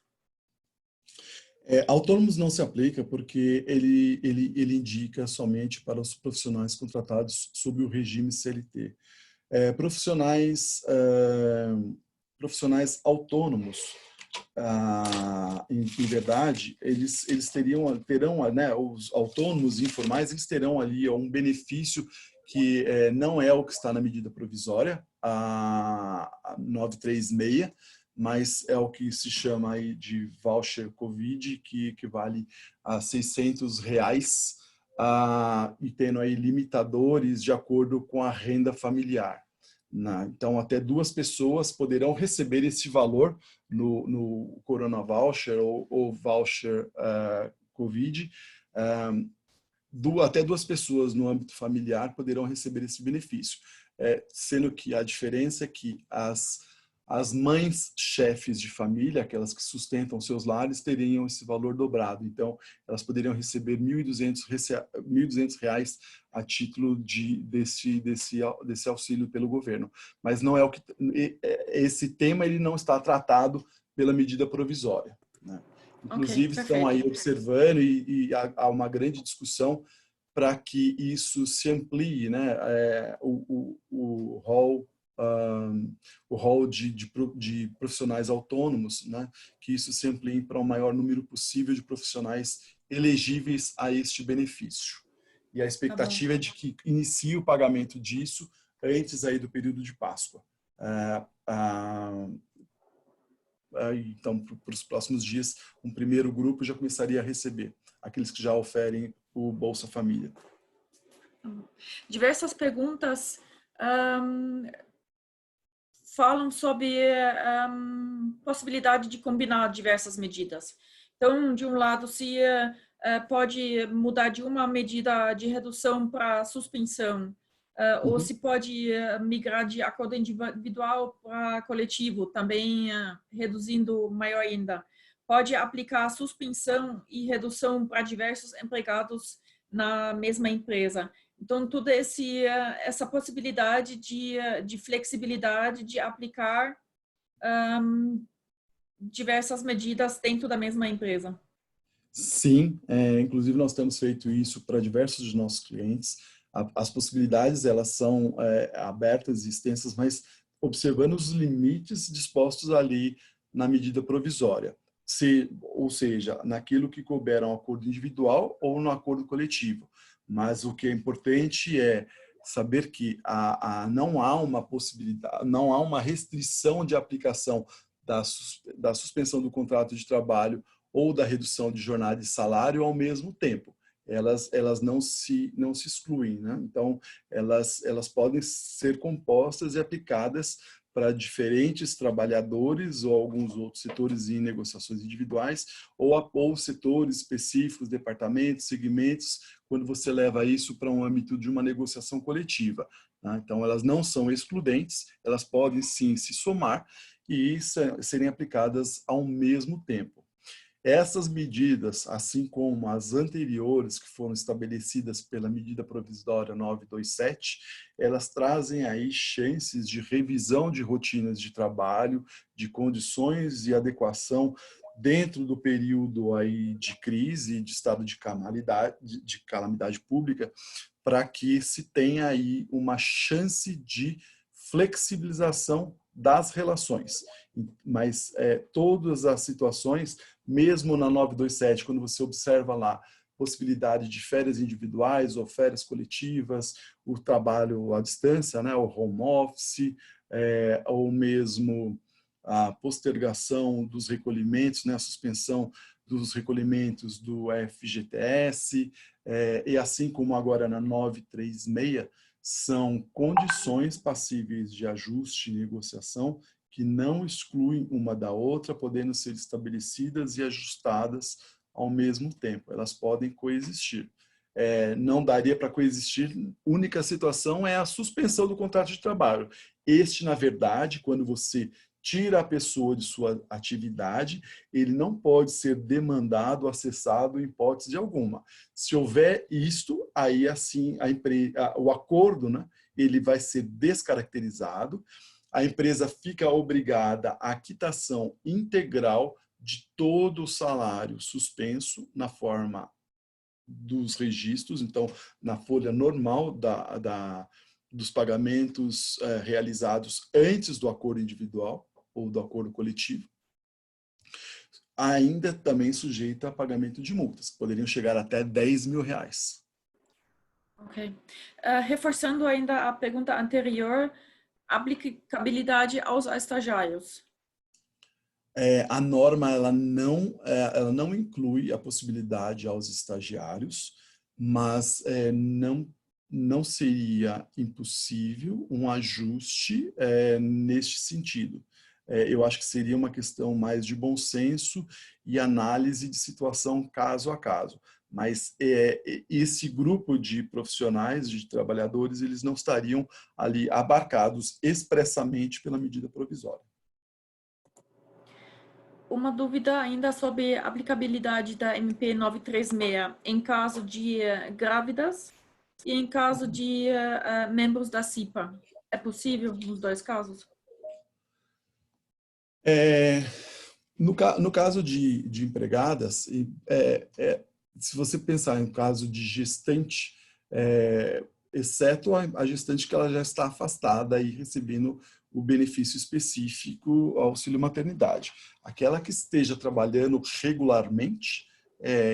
Autônomos não se aplica porque ele indica somente para os profissionais contratados sob o regime CLT. Profissionais autônomos, em verdade, eles terão, né, os autônomos informais, eles terão ali um benefício que não é o que está na medida provisória, a 936, mas é o que se chama aí de voucher Covid, que equivale a R$ 600, e tendo aí limitadores de acordo com a renda familiar. Então, até 2 pessoas poderão receber esse valor no Corona Voucher ou Voucher Covid. Até 2 pessoas no âmbito familiar poderão receber esse benefício, sendo que a diferença é que as mães chefes de família, aquelas que sustentam seus lares, teriam esse valor dobrado. Então, elas poderiam receber R$ 1.200 a título desse auxílio pelo governo. Mas não é o que esse tema ele não está tratado pela medida provisória, né? Inclusive, estão aí observando e há uma grande discussão para que isso se amplie, né? O rol de profissionais autônomos, né? Que isso se amplie para o maior número possível de profissionais elegíveis a este benefício. E a expectativa é de que inicie o pagamento disso antes aí do período de Páscoa. Então, para os próximos dias, um primeiro grupo já começaria a receber, aqueles que já oferem o Bolsa Família. Diversas perguntas falam sobre possibilidade de combinar diversas medidas. Então, de um lado, se pode mudar de uma medida de redução para suspensão, ou se pode migrar de acordo individual para coletivo, também reduzindo maior ainda. Pode aplicar suspensão e redução para diversos empregados na mesma empresa. Então, toda essa possibilidade de flexibilidade de aplicar diversas medidas dentro da mesma empresa. Sim, inclusive nós temos feito isso para diversos de nossos clientes. As possibilidades, elas são abertas e extensas, mas observando os limites dispostos ali na medida provisória. Ou seja, naquilo que couber um acordo individual ou no acordo coletivo. Mas o que é importante é saber que não há uma possibilidade, não há uma restrição de aplicação da suspensão do contrato de trabalho ou da redução de jornada e salário ao mesmo tempo. Elas não se excluem, né? Então, elas podem ser compostas e aplicadas para diferentes trabalhadores ou alguns outros setores em negociações individuais ou setores específicos, departamentos, segmentos, quando você leva isso para um âmbito de uma negociação coletiva, né? Então, elas não são excludentes, elas podem sim se somar e serem aplicadas ao mesmo tempo. Essas medidas, assim como as anteriores que foram estabelecidas pela medida provisória 927, elas trazem aí chances de revisão de rotinas de trabalho, de condições e adequação dentro do período aí de crise, de estado de calamidade pública, para que se tenha aí uma chance de flexibilização das relações. Mas todas as situações, mesmo na 927, quando você observa lá possibilidade de férias individuais ou férias coletivas, o trabalho à distância, né, o home office, ou mesmo a postergação dos recolhimentos, né, a suspensão dos recolhimentos do FGTS, e assim como agora na 936, são condições passíveis de ajuste e negociação que não excluem uma da outra, podendo ser estabelecidas e ajustadas ao mesmo tempo. Elas podem coexistir. Não daria para coexistir, única situação é a suspensão do contrato de trabalho. Na verdade, quando você tira a pessoa de sua atividade, ele não pode ser demandado, acessado em hipótese alguma. Se houver isto, aí assim o acordo, né, ele vai ser descaracterizado, a empresa fica obrigada à quitação integral de todo o salário suspenso na forma dos registros, então na folha normal dos pagamentos realizados antes do acordo individual ou do acordo coletivo, ainda também sujeita a pagamento de multas, que poderiam chegar até R$10.000. Ok. Reforçando ainda a pergunta anterior, aplicabilidade aos estagiários. A norma ela não inclui a possibilidade aos estagiários, mas não seria impossível um ajuste neste sentido. Eu acho que seria uma questão mais de bom senso e análise de situação caso a caso. Mas esse grupo de profissionais, de trabalhadores, eles não estariam ali abarcados expressamente pela medida provisória. Uma dúvida ainda sobre a aplicabilidade da MP 936 em caso de grávidas e em caso de membros da CIPA. É possível nos dois casos? No caso de empregadas, se você pensar em caso de gestante, exceto a gestante que ela já está afastada e recebendo o benefício específico auxílio maternidade. Aquela que esteja trabalhando regularmente,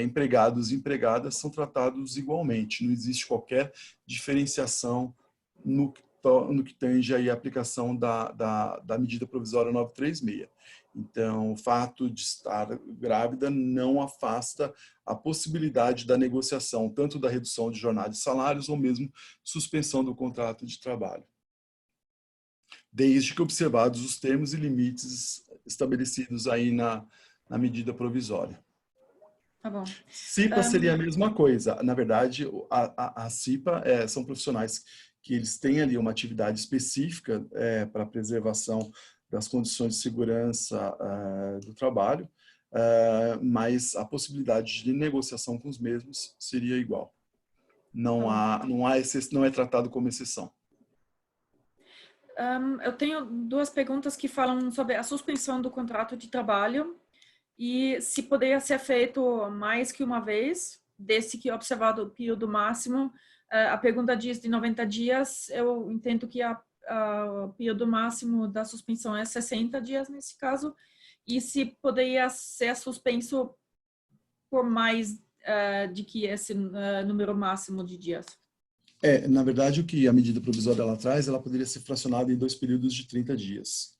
empregados e empregadas são tratados igualmente. Não existe qualquer diferenciação no que tange aí a aplicação da medida provisória 936. Então, o fato de estar grávida não afasta a possibilidade da negociação, tanto da redução de jornada e salários, ou mesmo suspensão do contrato de trabalho, desde que observados os termos e limites estabelecidos aí na medida provisória. Tá bom. CIPA seria a mesma coisa. Na verdade, a CIPA são profissionais que eles têm ali uma atividade específica para a preservação das condições de segurança do trabalho, mas a possibilidade de negociação com os mesmos seria igual. Não é tratado como exceção. Eu tenho duas perguntas que falam sobre a suspensão do contrato de trabalho e se poderia ser feito mais que uma vez, desde que observado o período máximo. A pergunta diz de 90 dias, eu entendo que o período máximo da suspensão é 60 dias nesse caso, e se poderia ser suspenso por mais de que esse número máximo de dias. Na verdade, o que a medida provisória ela traz, ela poderia ser fracionada em 2 períodos de 30 dias.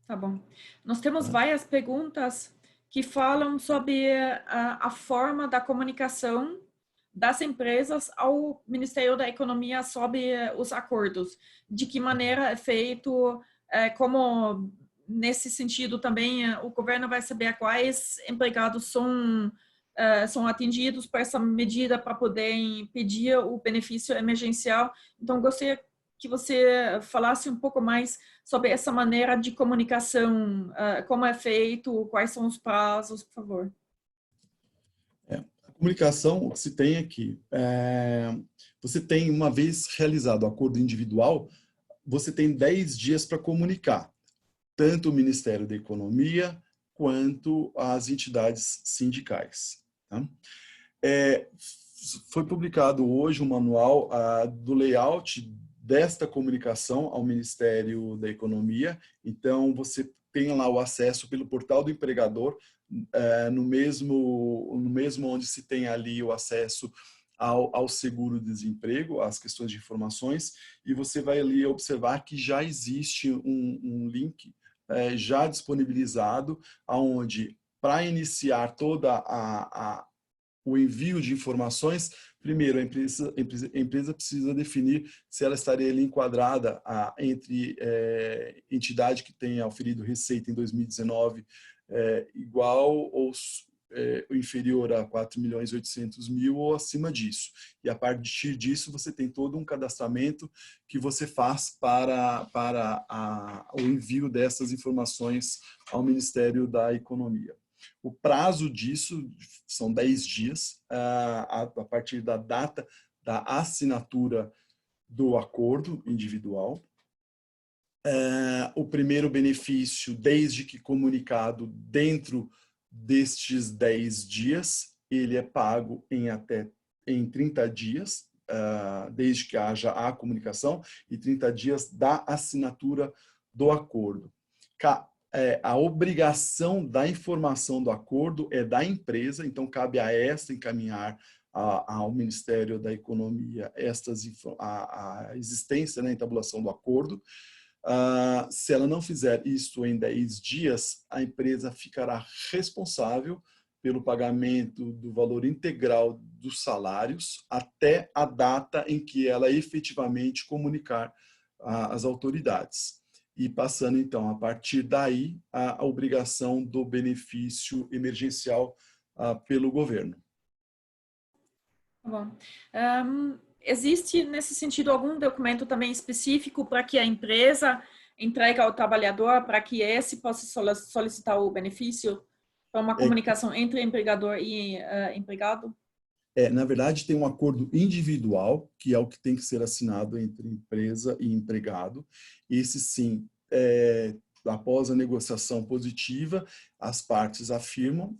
Tá bom. Nós temos várias perguntas que falam sobre a forma da comunicação das empresas ao Ministério da Economia sobre os acordos. De que maneira é feito, como nesse sentido também o governo vai saber quais empregados são atingidos por essa medida para poderem pedir o benefício emergencial. Então, gostaria que você falasse um pouco mais sobre essa maneira de comunicação, como é feito, quais são os prazos, por favor. A comunicação, o que se tem aqui, você tem, uma vez realizado o acordo individual, você tem 10 dias para comunicar, tanto o Ministério da Economia quanto as entidades sindicais. Tá? Foi publicado hoje um manual do layout desta comunicação ao Ministério da Economia. Então, você tem lá o acesso pelo portal do empregador, no mesmo onde se tem ali o acesso ao seguro-desemprego, às questões de informações, e você vai ali observar que já existe um link já disponibilizado, onde, para iniciar toda o envio de informações, primeiro, a empresa precisa definir se ela estaria ali enquadrada entre entidade que tenha oferido receita em 2019 igual ou inferior a 4.800.000 ou acima disso. E a partir disso, você tem todo um cadastramento que você faz para o envio dessas informações ao Ministério da Economia. O prazo disso são 10 dias, a partir da data da assinatura do acordo individual. O primeiro benefício, desde que comunicado dentro destes 10 dias, ele é pago em 30 dias, desde que haja a comunicação, e 30 dias da assinatura do acordo. A obrigação da informação do acordo é da empresa, então cabe a esta encaminhar ao Ministério da Economia a existência, a entabulação do acordo. Se ela não fizer isso em 10 dias, a empresa ficará responsável pelo pagamento do valor integral dos salários até a data em que ela efetivamente comunicar às autoridades. E passando, então, a partir daí, a obrigação do benefício emergencial pelo governo. Tá bom. Existe, nesse sentido, algum documento também específico para que a empresa entregue ao trabalhador para que esse possa solicitar o benefício? Para uma comunicação entre empregador e empregado? Na verdade, tem um acordo individual, que é o que tem que ser assinado entre empresa e empregado. Esse, sim, após a negociação positiva, as partes afirmam,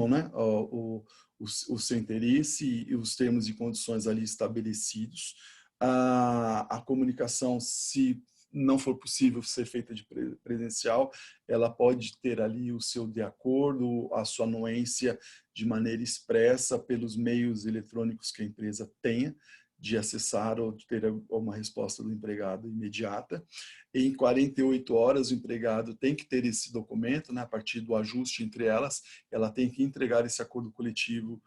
né, o seu interesse e os termos e condições ali estabelecidos. A comunicação, se não for possível ser feita de presencial, ela pode ter ali o seu de acordo, a sua anuência de maneira expressa pelos meios eletrônicos que a empresa tenha de acessar ou de ter uma resposta do empregado imediata. Em 48 horas, o empregado tem que ter esse documento, né, a partir do ajuste entre elas, ela tem que entregar esse acordo coletivo,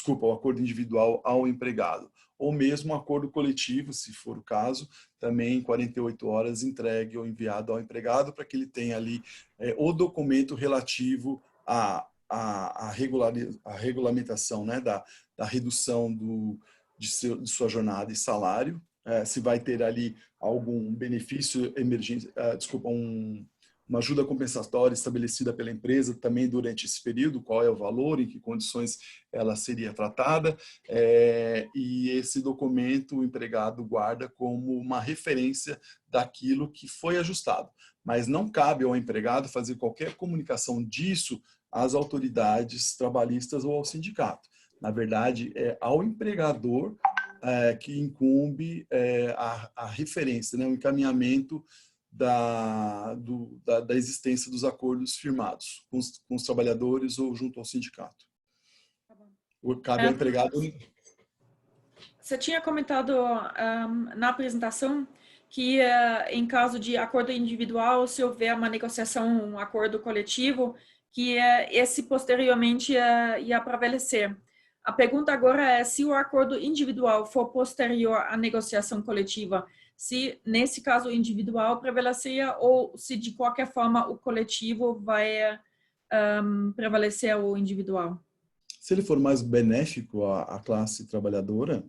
o acordo individual ao empregado. Ou mesmo um acordo coletivo, se for o caso, também em 48 horas entregue ou enviado ao empregado para que ele tenha ali o documento relativo à regulamentação, né, da redução de sua jornada e salário, se vai ter ali algum benefício uma ajuda compensatória estabelecida pela empresa também durante esse período, qual é o valor, em que condições ela seria tratada, e esse documento o empregado guarda como uma referência daquilo que foi ajustado. Mas não cabe ao empregado fazer qualquer comunicação disso às autoridades trabalhistas ou ao sindicato. Na verdade, é ao empregador que incumbe a referência, né, o encaminhamento da existência dos acordos firmados com os trabalhadores ou junto ao sindicato. Cabe ao empregado. Você tinha comentado na apresentação que em caso de acordo individual, se houver uma negociação, um acordo coletivo, que esse posteriormente ia prevalecer. A pergunta agora é se o acordo individual for posterior à negociação coletiva, se nesse caso individual prevalecia ou se de qualquer forma o coletivo vai prevalecer o individual. Se ele for mais benéfico à classe trabalhadora,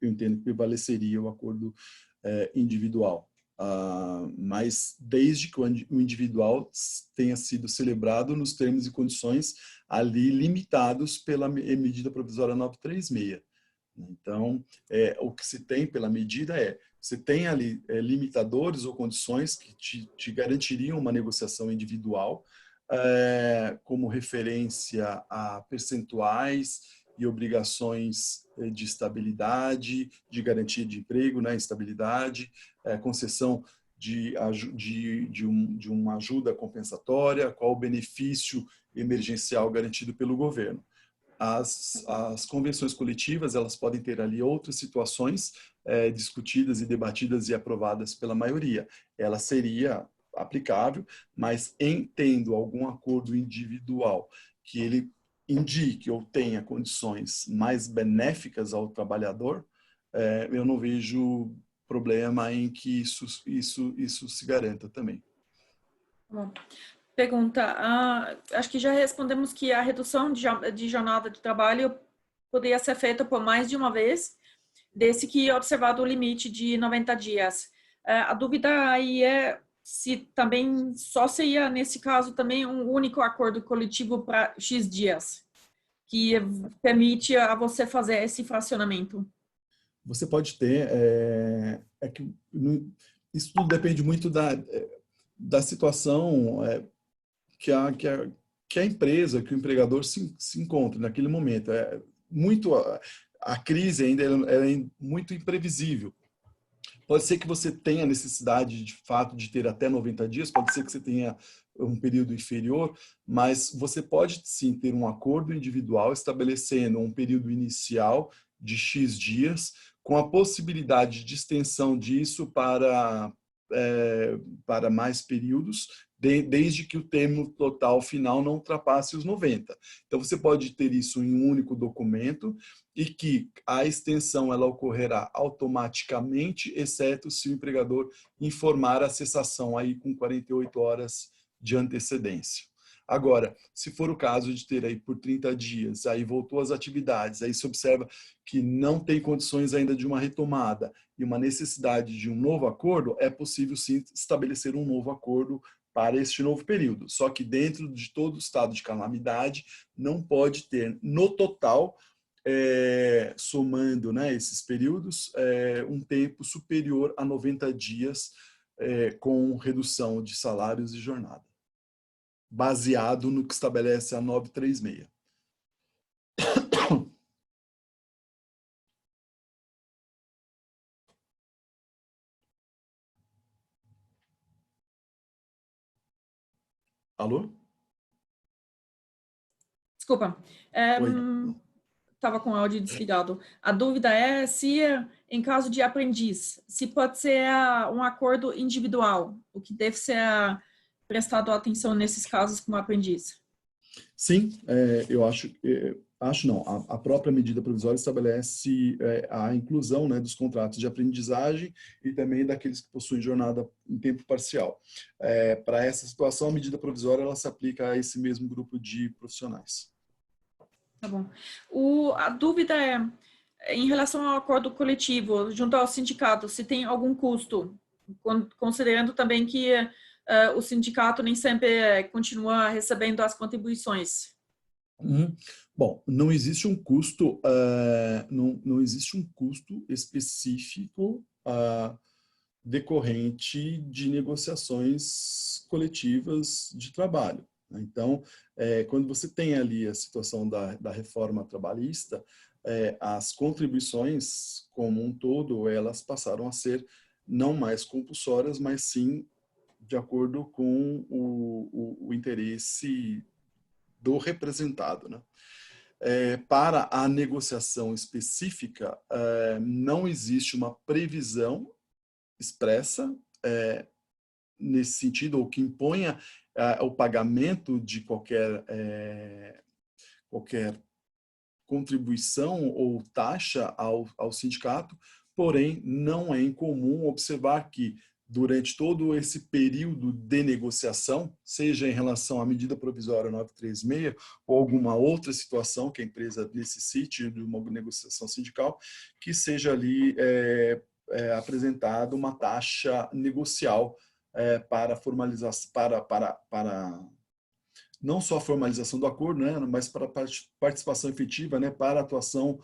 eu entendo que prevaleceria o acordo individual. Mas desde que o individual tenha sido celebrado nos termos e condições ali limitados pela medida provisória 936. Então, o que se tem pela medida você tem ali limitadores ou condições que te garantiriam uma negociação individual, como referência a percentuais e obrigações de estabilidade, de garantia de emprego, né, estabilidade, concessão de uma ajuda compensatória, qual o benefício emergencial garantido pelo governo. As convenções coletivas, elas podem ter ali outras situações discutidas e debatidas e aprovadas pela maioria. Ela seria aplicável, mas tendo algum acordo individual que ele indique ou tenha condições mais benéficas ao trabalhador, eu não vejo problema em que isso se garanta também. Bom. Pergunta, acho que já respondemos que a redução de jornada de trabalho poderia ser feita por mais de uma vez, desde que observado o limite de 90 dias. A dúvida aí é se também só seria, nesse caso, também um único acordo coletivo para X dias, que permite a você fazer esse fracionamento. Você pode ter, isso tudo depende muito da situação que a empresa, que o empregador se encontra naquele momento. A crise ainda é muito imprevisível. Pode ser que você tenha necessidade, de fato, de ter até 90 dias, pode ser que você tenha um período inferior, mas você pode, sim, ter um acordo individual estabelecendo um período inicial de X dias, com a possibilidade de extensão disso para para mais períodos, desde que o termo total final não ultrapasse os 90. Então, você pode ter isso em um único documento e que a extensão ela ocorrerá automaticamente, exceto se o empregador informar a cessação aí com 48 horas de antecedência. Agora, se for o caso de ter aí por 30 dias, aí voltou às atividades, aí se observa que não tem condições ainda de uma retomada e uma necessidade de um novo acordo, é possível sim estabelecer um novo acordo para este novo período. Só que dentro de todo o estado de calamidade, não pode ter no total, somando, né, esses períodos, um tempo superior a 90 dias com redução de salários e jornada, baseado no que estabelece a 936. Alô? Desculpa. Oi. Estava com o áudio desligado. A dúvida é se, em caso de aprendiz, se pode ser um acordo individual, o que deve ser prestado atenção nesses casos com o aprendiz. Sim, eu acho não, a própria medida provisória estabelece a inclusão, né, dos contratos de aprendizagem e também daqueles que possuem jornada em tempo parcial. Para essa situação, a medida provisória ela se aplica a esse mesmo grupo de profissionais. Tá bom. A dúvida é, em relação ao acordo coletivo, junto ao sindicato, se tem algum custo, considerando também que o sindicato nem sempre continua recebendo as contribuições. Bom, não existe um custo, não existe um custo específico decorrente de negociações coletivas de trabalho. Então, quando você tem ali a situação da reforma trabalhista, as contribuições como um todo, elas passaram a ser não mais compulsórias, mas sim de acordo com o interesse do representado, né? Para a negociação específica, não existe uma previsão expressa nesse sentido, ou que imponha o pagamento de qualquer contribuição ou taxa ao sindicato, porém, não é incomum observar que durante todo esse período de negociação, seja em relação à medida provisória 936 ou alguma outra situação que a empresa necessite de uma negociação sindical, que seja ali apresentada uma taxa negocial para formalização, para não só a formalização do acordo, né, mas para a participação efetiva, né, para a atuação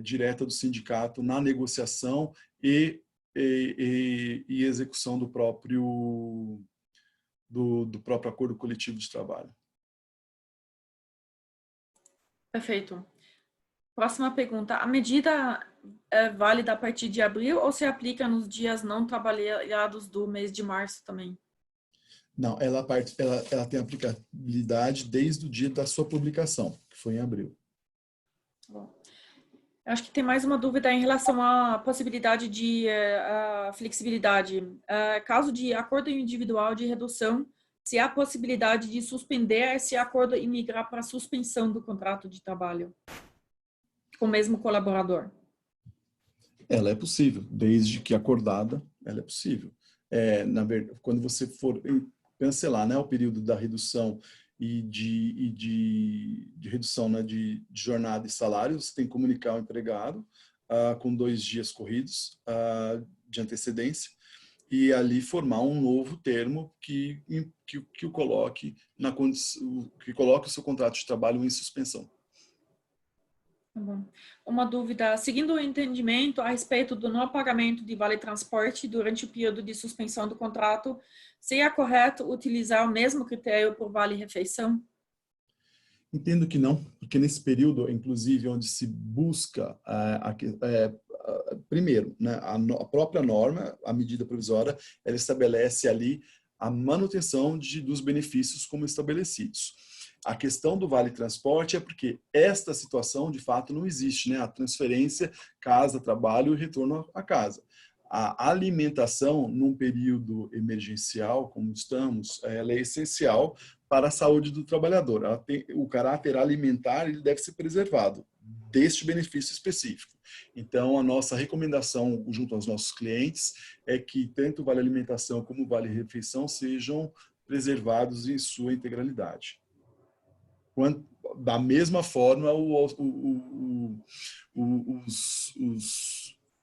direta do sindicato na negociação e execução do próprio acordo coletivo de trabalho. Perfeito. Próxima pergunta. A medida é válida a partir de abril ou se aplica nos dias não trabalhados do mês de março também? Não, ela tem aplicabilidade desde o dia da sua publicação, que foi em abril. Bom. Eu acho que tem mais uma dúvida em relação à possibilidade de flexibilidade. Caso de acordo individual de redução, se há possibilidade de suspender esse acordo e migrar para a suspensão do contrato de trabalho com o mesmo colaborador. Ela é possível, desde que acordada, ela é possível. Na verdade, quando você for cancelar, né, o período da redução e de redução, né, de jornada e salário, você tem que comunicar ao empregado com 2 dias corridos de antecedência e ali formar um novo termo que o coloque que coloque o seu contrato de trabalho em suspensão. Tá bom. Uma dúvida, seguindo o entendimento a respeito do não pagamento de vale-transporte durante o período de suspensão do contrato, seria correto utilizar o mesmo critério por vale-refeição? Entendo que não, porque nesse período, inclusive, onde se busca, primeiro, né, a própria norma, a medida provisória, ela estabelece ali a manutenção dos benefícios como estabelecidos. A questão do vale-transporte é porque esta situação, de fato, não existe, né? A transferência casa-trabalho e retorno à casa. A alimentação, num período emergencial, como estamos, ela é essencial para a saúde do trabalhador. O caráter alimentar ele deve ser preservado deste benefício específico. Então, a nossa recomendação junto aos nossos clientes é que tanto o Vale Alimentação como o Vale Refeição sejam preservados em sua integralidade. Da mesma forma,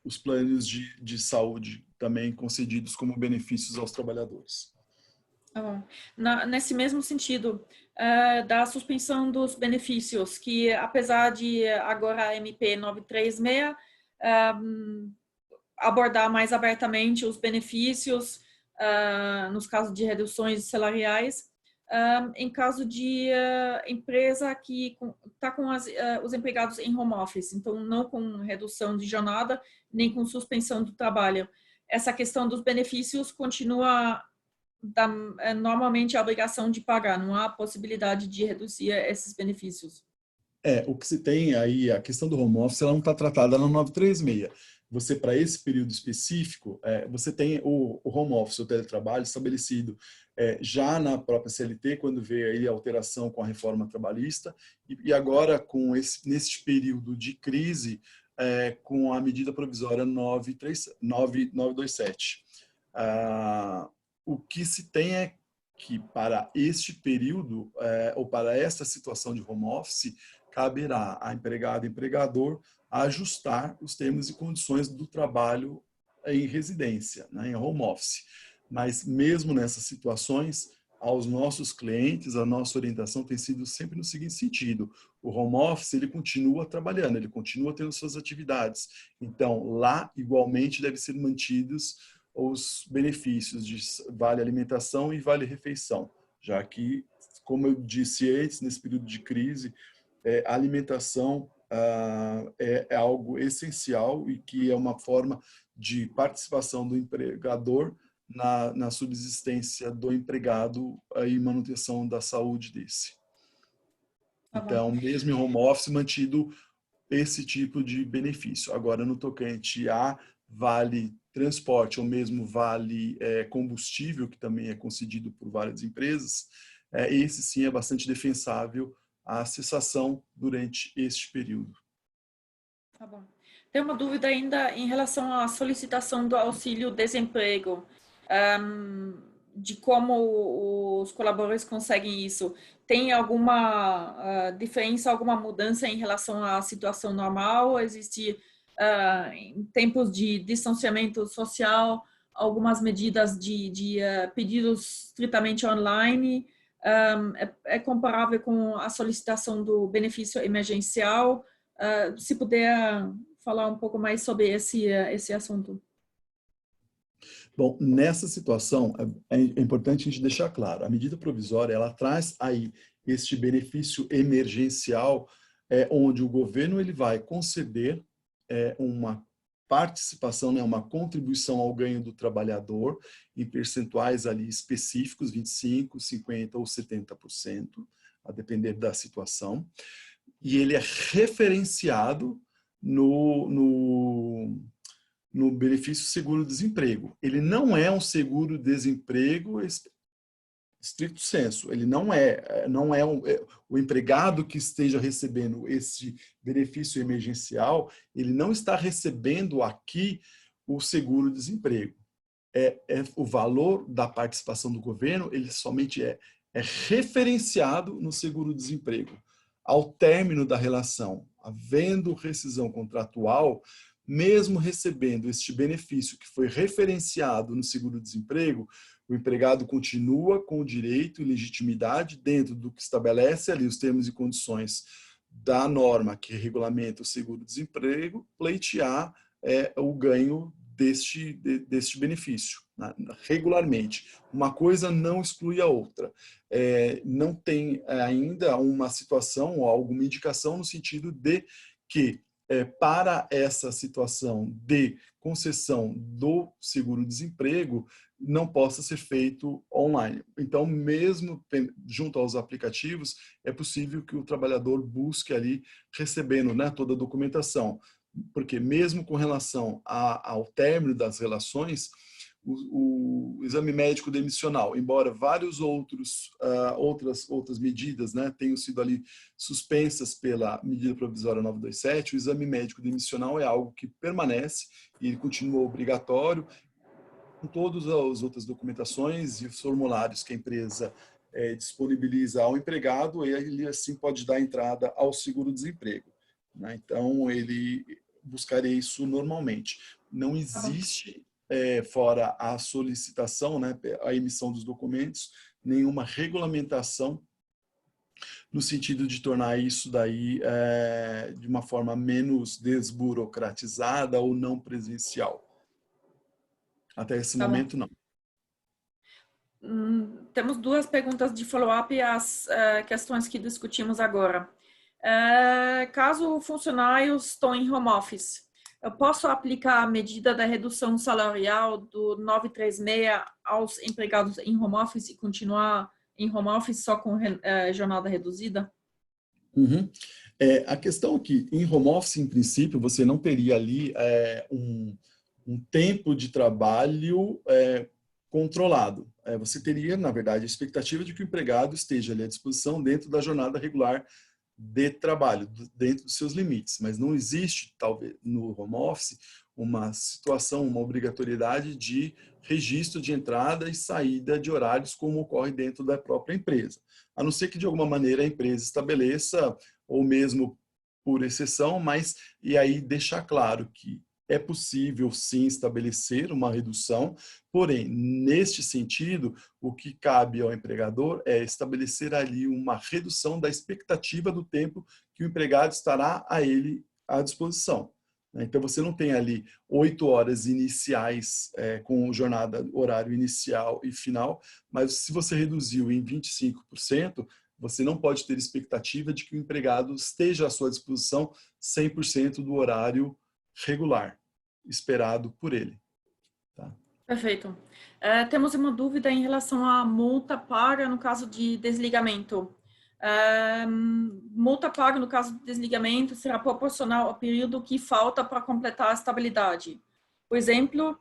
os planos de saúde também concedidos como benefícios aos trabalhadores. Tá bom. Nesse mesmo sentido, da suspensão dos benefícios, que apesar de agora a MP 936 abordar mais abertamente os benefícios nos casos de reduções salariais, em caso de empresa que está com os empregados em home office, então não com redução de jornada, nem com suspensão do trabalho. Essa questão dos benefícios continua normalmente a obrigação de pagar, não há possibilidade de reduzir esses benefícios. O que se tem aí, a questão do home office, ela não está tratada na 936. Você, para esse período específico, você tem o home office, o teletrabalho estabelecido já na própria CLT, quando veio aí a alteração com a reforma trabalhista, e agora, nesse período de crise, com a medida provisória 927. O que se tem é que, para este período, ou para esta situação de home office, caberá a empregado e empregador ajustar os termos e condições do trabalho em residência, né, em home office. Mas mesmo nessas situações, aos nossos clientes, a nossa orientação tem sido sempre no seguinte sentido: o home office ele continua trabalhando, ele continua tendo suas atividades. Então, lá, igualmente, devem ser mantidos os benefícios de Vale Alimentação e Vale Refeição, já que, como eu disse antes, nesse período de crise, a alimentação é algo essencial e que é uma forma de participação do empregador na subsistência do empregado e manutenção da saúde desse. Então, mesmo em home office, mantido esse tipo de benefício. Agora, no tocante a Vale Transporte ou mesmo Vale Combustível, que também é concedido por várias empresas, esse sim é bastante defensável a cessação durante este período. Tá bom. Tem uma dúvida ainda em relação à solicitação do auxílio-desemprego, de como os colaboradores conseguem isso. Tem alguma diferença, alguma mudança em relação à situação normal? Existe, em tempos de distanciamento social, algumas medidas de pedidos estritamente online? É comparável com a solicitação do benefício emergencial? Se puder falar um pouco mais sobre esse assunto. Bom, nessa situação, é importante a gente deixar claro, a medida provisória, ela traz aí este benefício emergencial, onde o governo ele vai conceder uma participação, né, uma contribuição ao ganho do trabalhador em percentuais ali específicos, 25%, 50% ou 70%, a depender da situação. E ele é referenciado no benefício seguro-desemprego. Ele não é um seguro-desemprego estricto sensu. Ele não é o empregado que esteja recebendo esse benefício emergencial, ele não está recebendo aqui o seguro-desemprego. O valor da participação do governo, ele somente é referenciado no seguro-desemprego. Ao término da relação, havendo rescisão contratual, mesmo recebendo este benefício que foi referenciado no seguro-desemprego, o empregado continua com o direito e legitimidade, dentro do que estabelece ali os termos e condições da norma que regulamenta o seguro-desemprego, pleitear o ganho deste benefício, né, regularmente. Uma coisa não exclui a outra. Não tem ainda uma situação ou alguma indicação no sentido de que, para essa situação de concessão do seguro-desemprego, não possa ser feito online. Então, mesmo junto aos aplicativos, é possível que o trabalhador busque ali, recebendo, né, toda a documentação porque mesmo com relação ao término das relações, o exame médico demissional, embora vários outras medidas, né, tenham sido ali suspensas pela medida provisória 927, o exame médico demissional é algo que permanece e ele continua obrigatório com todas as outras documentações e os formulários que a empresa disponibiliza ao empregado, ele assim pode dar entrada ao seguro-desemprego, né? Então, ele buscaria isso normalmente. Não Tá bom. existe, fora a solicitação, né, a emissão dos documentos, nenhuma regulamentação no sentido de tornar isso daí de uma forma menos desburocratizada ou não presencial. Até esse Tá bom. momento, não. Temos duas perguntas de follow-up às questões que discutimos agora. Caso o funcionário estou em home office, eu posso aplicar a medida da redução salarial do 936 aos empregados em home office e continuar em home office só com jornada reduzida? Uhum. A questão é que em home office, em princípio, você não teria ali um tempo de trabalho controlado. Você teria, na verdade, a expectativa de que o empregado esteja ali à disposição dentro da jornada regular de trabalho, dentro dos seus limites. Mas não existe, talvez, no home office, uma situação, uma obrigatoriedade de registro de entrada e saída de horários como ocorre dentro da própria empresa. A não ser que, de alguma maneira, a empresa estabeleça, ou mesmo por exceção, mas e aí deixar claro que é possível, sim, estabelecer uma redução, porém, neste sentido, o que cabe ao empregador é estabelecer ali uma redução da expectativa do tempo que o empregado estará a ele à disposição. Então, você não tem ali 8 horas iniciais com jornada, horário inicial e final, mas se você reduziu em 25%, você não pode ter expectativa de que o empregado esteja à sua disposição 100% do horário regular, esperado por ele. Tá? Perfeito. Temos uma dúvida em relação à multa paga no caso de desligamento. Multa paga no caso de desligamento será proporcional ao período que falta para completar a estabilidade. Por exemplo,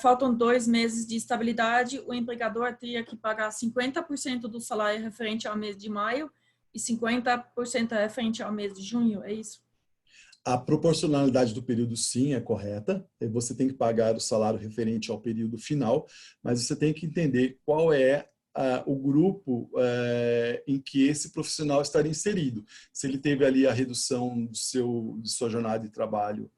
faltam 2 meses de estabilidade, o empregador teria que pagar 50% do salário referente ao mês de maio e 50% referente ao mês de junho, é isso? A proporcionalidade do período, sim, é correta. Você tem que pagar o salário referente ao período final, mas você tem que entender qual é o grupo em que esse profissional estaria inserido. Se ele teve ali a redução de sua jornada de trabalho,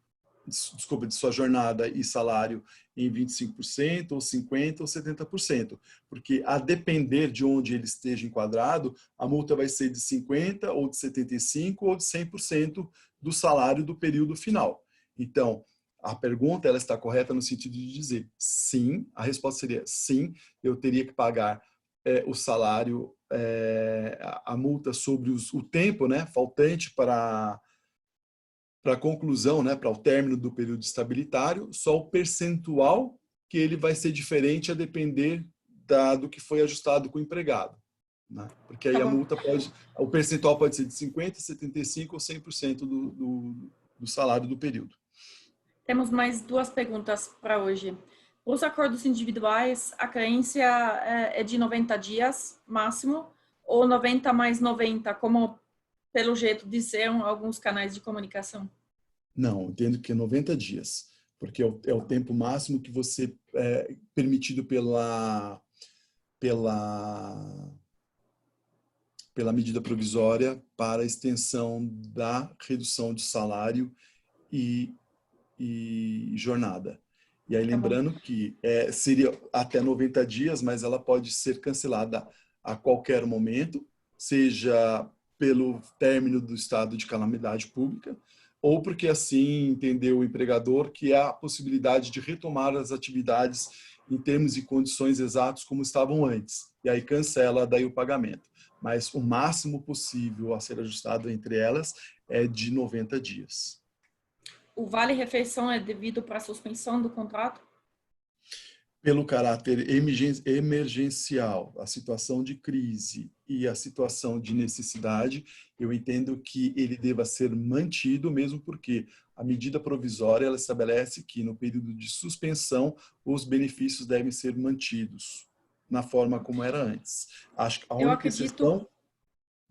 de sua jornada e salário em 25%, ou 50%, ou 70%. Porque, a depender de onde ele esteja enquadrado, a multa vai ser de 50%, ou de 75%, ou de 100% do salário do período final. Então, a pergunta ela está correta no sentido de dizer sim, a resposta seria sim, eu teria que pagar o salário, a multa sobre o tempo, né, faltante para a conclusão, né, para o término do período estabilitário, só o percentual que ele vai ser diferente a depender do que foi ajustado com o empregado. Né? Porque Tá aí bom. o percentual pode ser de 50%, 75% ou 100% do salário do período. Temos mais duas perguntas para hoje. Os acordos individuais, a carência é de 90 dias máximo, ou 90 mais 90, como pelo jeito disseram alguns canais de comunicação? Não, entendo que é 90 dias, porque é o tempo máximo que você permitido pela medida provisória para a extensão da redução de salário e jornada. E aí, Tá bom. lembrando que seria até 90 dias, mas ela pode ser cancelada a qualquer momento, seja pelo término do estado de calamidade pública, ou porque assim entendeu o empregador que há a possibilidade de retomar as atividades em termos e condições exatos como estavam antes. E aí cancela daí o pagamento. Mas o máximo possível a ser ajustado entre elas é de 90 dias. O vale-refeição é devido para a suspensão do contrato? Pelo caráter emergencial, a situação de crise e a situação de necessidade, eu entendo que ele deva ser mantido, mesmo porque a medida provisória ela estabelece que no período de suspensão os benefícios devem ser mantidos na forma como era antes. Acho que a Eu única acredito. exceção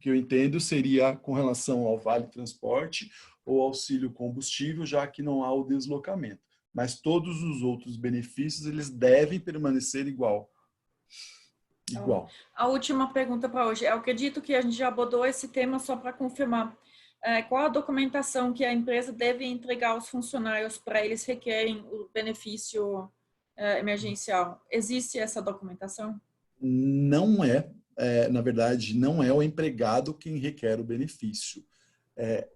que eu entendo seria com relação ao vale transporte ou auxílio combustível, já que não há o deslocamento. Mas todos os outros benefícios, eles devem permanecer igual. Ó, Igual. a última pergunta para hoje. Eu acredito que a gente já abordou esse tema só para confirmar. Qual a documentação que a empresa deve entregar aos funcionários para eles requerem o benefício emergencial? Existe essa documentação? Não na verdade, não é o empregado quem requer o benefício. É,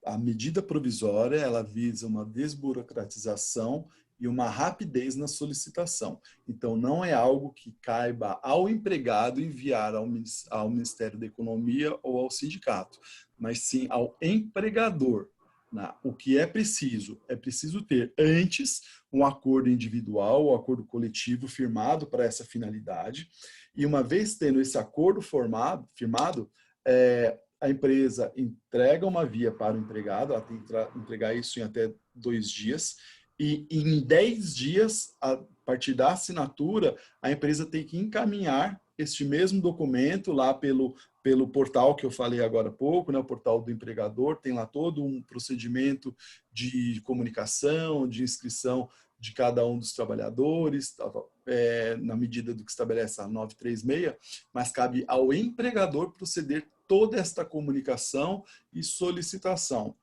a medida provisória, ela visa uma desburocratização e uma rapidez na solicitação. Então, não é algo que caiba ao empregado enviar ao Ministério da Economia ou ao sindicato, mas sim ao empregador. O que é preciso ter antes um acordo individual ou acordo coletivo firmado para essa finalidade, e uma vez tendo esse acordo firmado, a empresa entrega uma via para o empregado, ela tem que entregar isso em até 2 dias, e em 10 dias, a partir da assinatura, a empresa tem que encaminhar este mesmo documento lá pelo portal que eu falei agora há pouco, né, o portal do empregador, tem lá todo um procedimento de comunicação, de inscrição de cada um dos trabalhadores, na medida do que estabelece a 936, mas cabe ao empregador proceder toda esta comunicação e solicitação.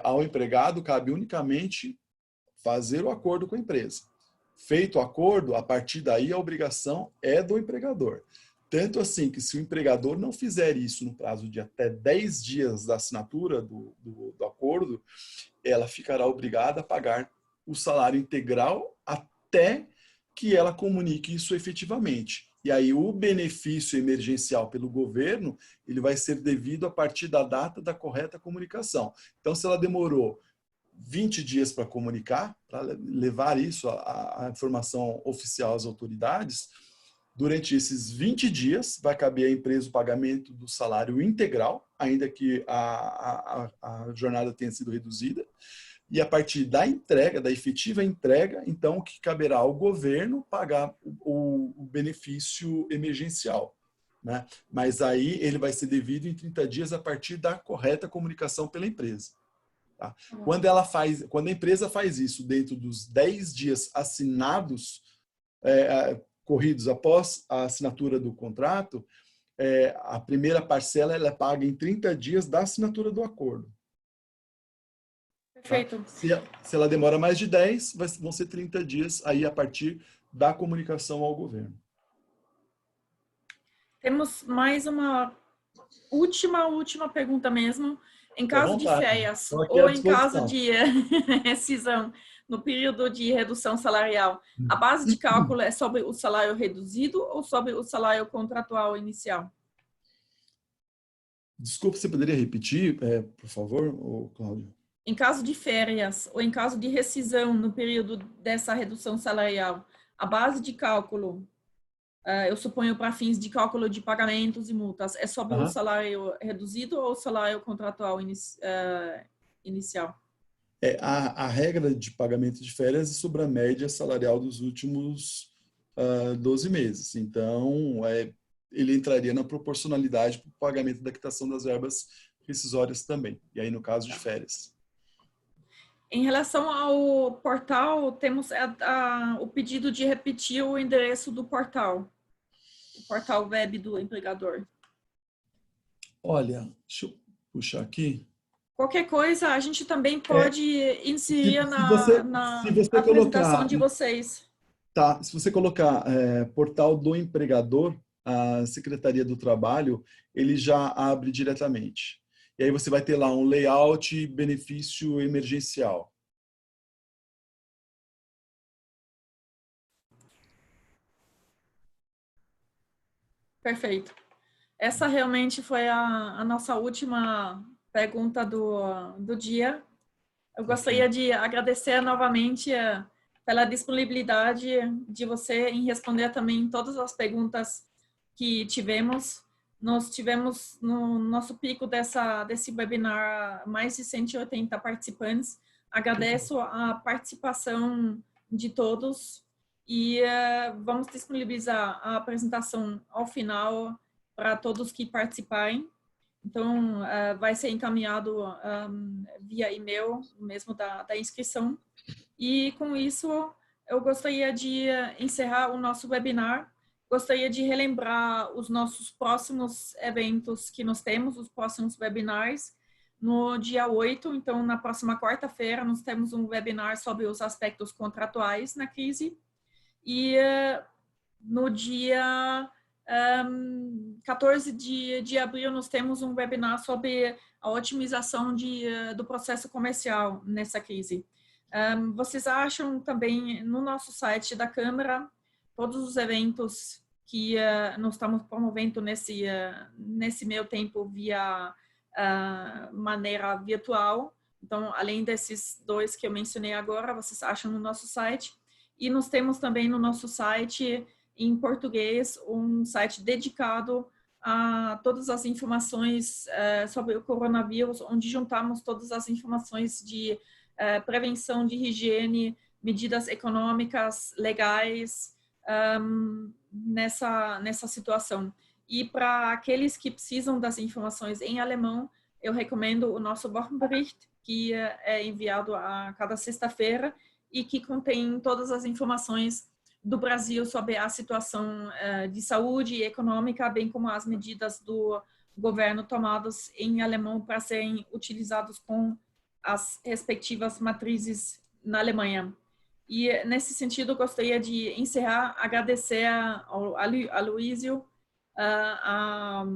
Ao empregado cabe unicamente fazer o acordo com a empresa. Feito o acordo, a partir daí a obrigação é do empregador. Tanto assim que se o empregador não fizer isso no prazo de até 10 dias da assinatura do acordo, ela ficará obrigada a pagar o salário integral até que ela comunique isso efetivamente. E aí o benefício emergencial pelo governo, ele vai ser devido a partir da data da correta comunicação. Então, se ela demorou 20 dias para comunicar, para levar isso, a informação oficial às autoridades, durante esses 20 dias vai caber à empresa o pagamento do salário integral, ainda que a jornada tenha sido reduzida, e a partir da entrega, da efetiva entrega, então o que caberá ao governo pagar o benefício emergencial. Né? Mas aí ele vai ser devido em 30 dias a partir da correta comunicação pela empresa. Tá? Quando a empresa faz isso dentro dos 10 dias assinados, corridos após a assinatura do contrato, a primeira parcela ela é paga em 30 dias da assinatura do acordo. Tá? Perfeito. Se ela demora mais de 10, vão ser 30 dias aí a partir da comunicação ao governo. Temos mais uma última pergunta mesmo. Em Fique à caso de vontade. férias Estou aqui à ou em caso disposição. de rescisão no período de redução salarial, a base de cálculo é sobre o salário reduzido ou sobre o salário contratual inicial? Desculpa, você poderia repetir, por favor, Cláudio? Em caso de férias ou em caso de rescisão no período dessa redução salarial, a base de cálculo, eu suponho para fins de cálculo de pagamentos e multas, é sobre o salário reduzido ou o salário contratual inicial? A regra de pagamento de férias é sobre a média salarial dos últimos 12 meses. Então, ele entraria na proporcionalidade para o pagamento da quitação das verbas rescisórias também. E aí, no caso de férias. Em relação ao portal, temos o pedido de repetir o endereço do portal. O portal web do empregador. Olha, deixa eu puxar aqui. Qualquer coisa, a gente também pode inserir na se você apresentação colocar, de vocês. Tá, se você colocar portal do empregador, a Secretaria do Trabalho, ele já abre diretamente. E aí você vai ter lá um layout benefício emergencial. Perfeito. Essa realmente foi a nossa última pergunta do dia. Eu gostaria de agradecer novamente pela disponibilidade de você em responder também todas as perguntas que tivemos. Nós tivemos no nosso pico desse webinar mais de 180 participantes. Agradeço a participação de todos e vamos disponibilizar a apresentação ao final para todos que participarem. Então, vai ser encaminhado via e-mail, mesmo da inscrição. E com isso, eu gostaria de encerrar o nosso webinar. Gostaria de relembrar os nossos próximos eventos que nós temos, os próximos webinars. No dia 8, então, na próxima quarta-feira, nós temos um webinar sobre os aspectos contratuais na crise. E no dia 14 de abril, nós temos um webinar sobre a otimização do processo comercial nessa crise. Vocês acham também no nosso site da Câmara todos os eventos que nós estamos promovendo nesse meio tempo via maneira virtual. Então, além desses 2 que eu mencionei agora, vocês acham no nosso site. E nós temos também no nosso site, em português, um site dedicado a todas as informações sobre o coronavírus, onde juntamos todas as informações de prevenção, de higiene, medidas econômicas, legais, nessa situação. E para aqueles que precisam das informações em alemão, eu recomendo o nosso Wochenbericht, que é enviado a cada sexta-feira e que contém todas as informações do Brasil sobre a situação de saúde e econômica, bem como as medidas do governo tomadas em alemão para serem utilizados com as respectivas matrizes na Alemanha. E, nesse sentido, eu gostaria de encerrar, agradecer a Luísio, a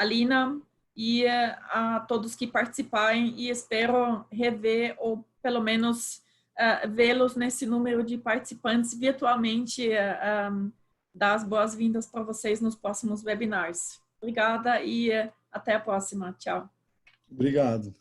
Lina e a todos que participarem e espero rever ou, pelo menos, vê-los nesse número de participantes virtualmente, dar as boas-vindas para vocês nos próximos webinars. Obrigada e até a próxima. Tchau. Obrigado.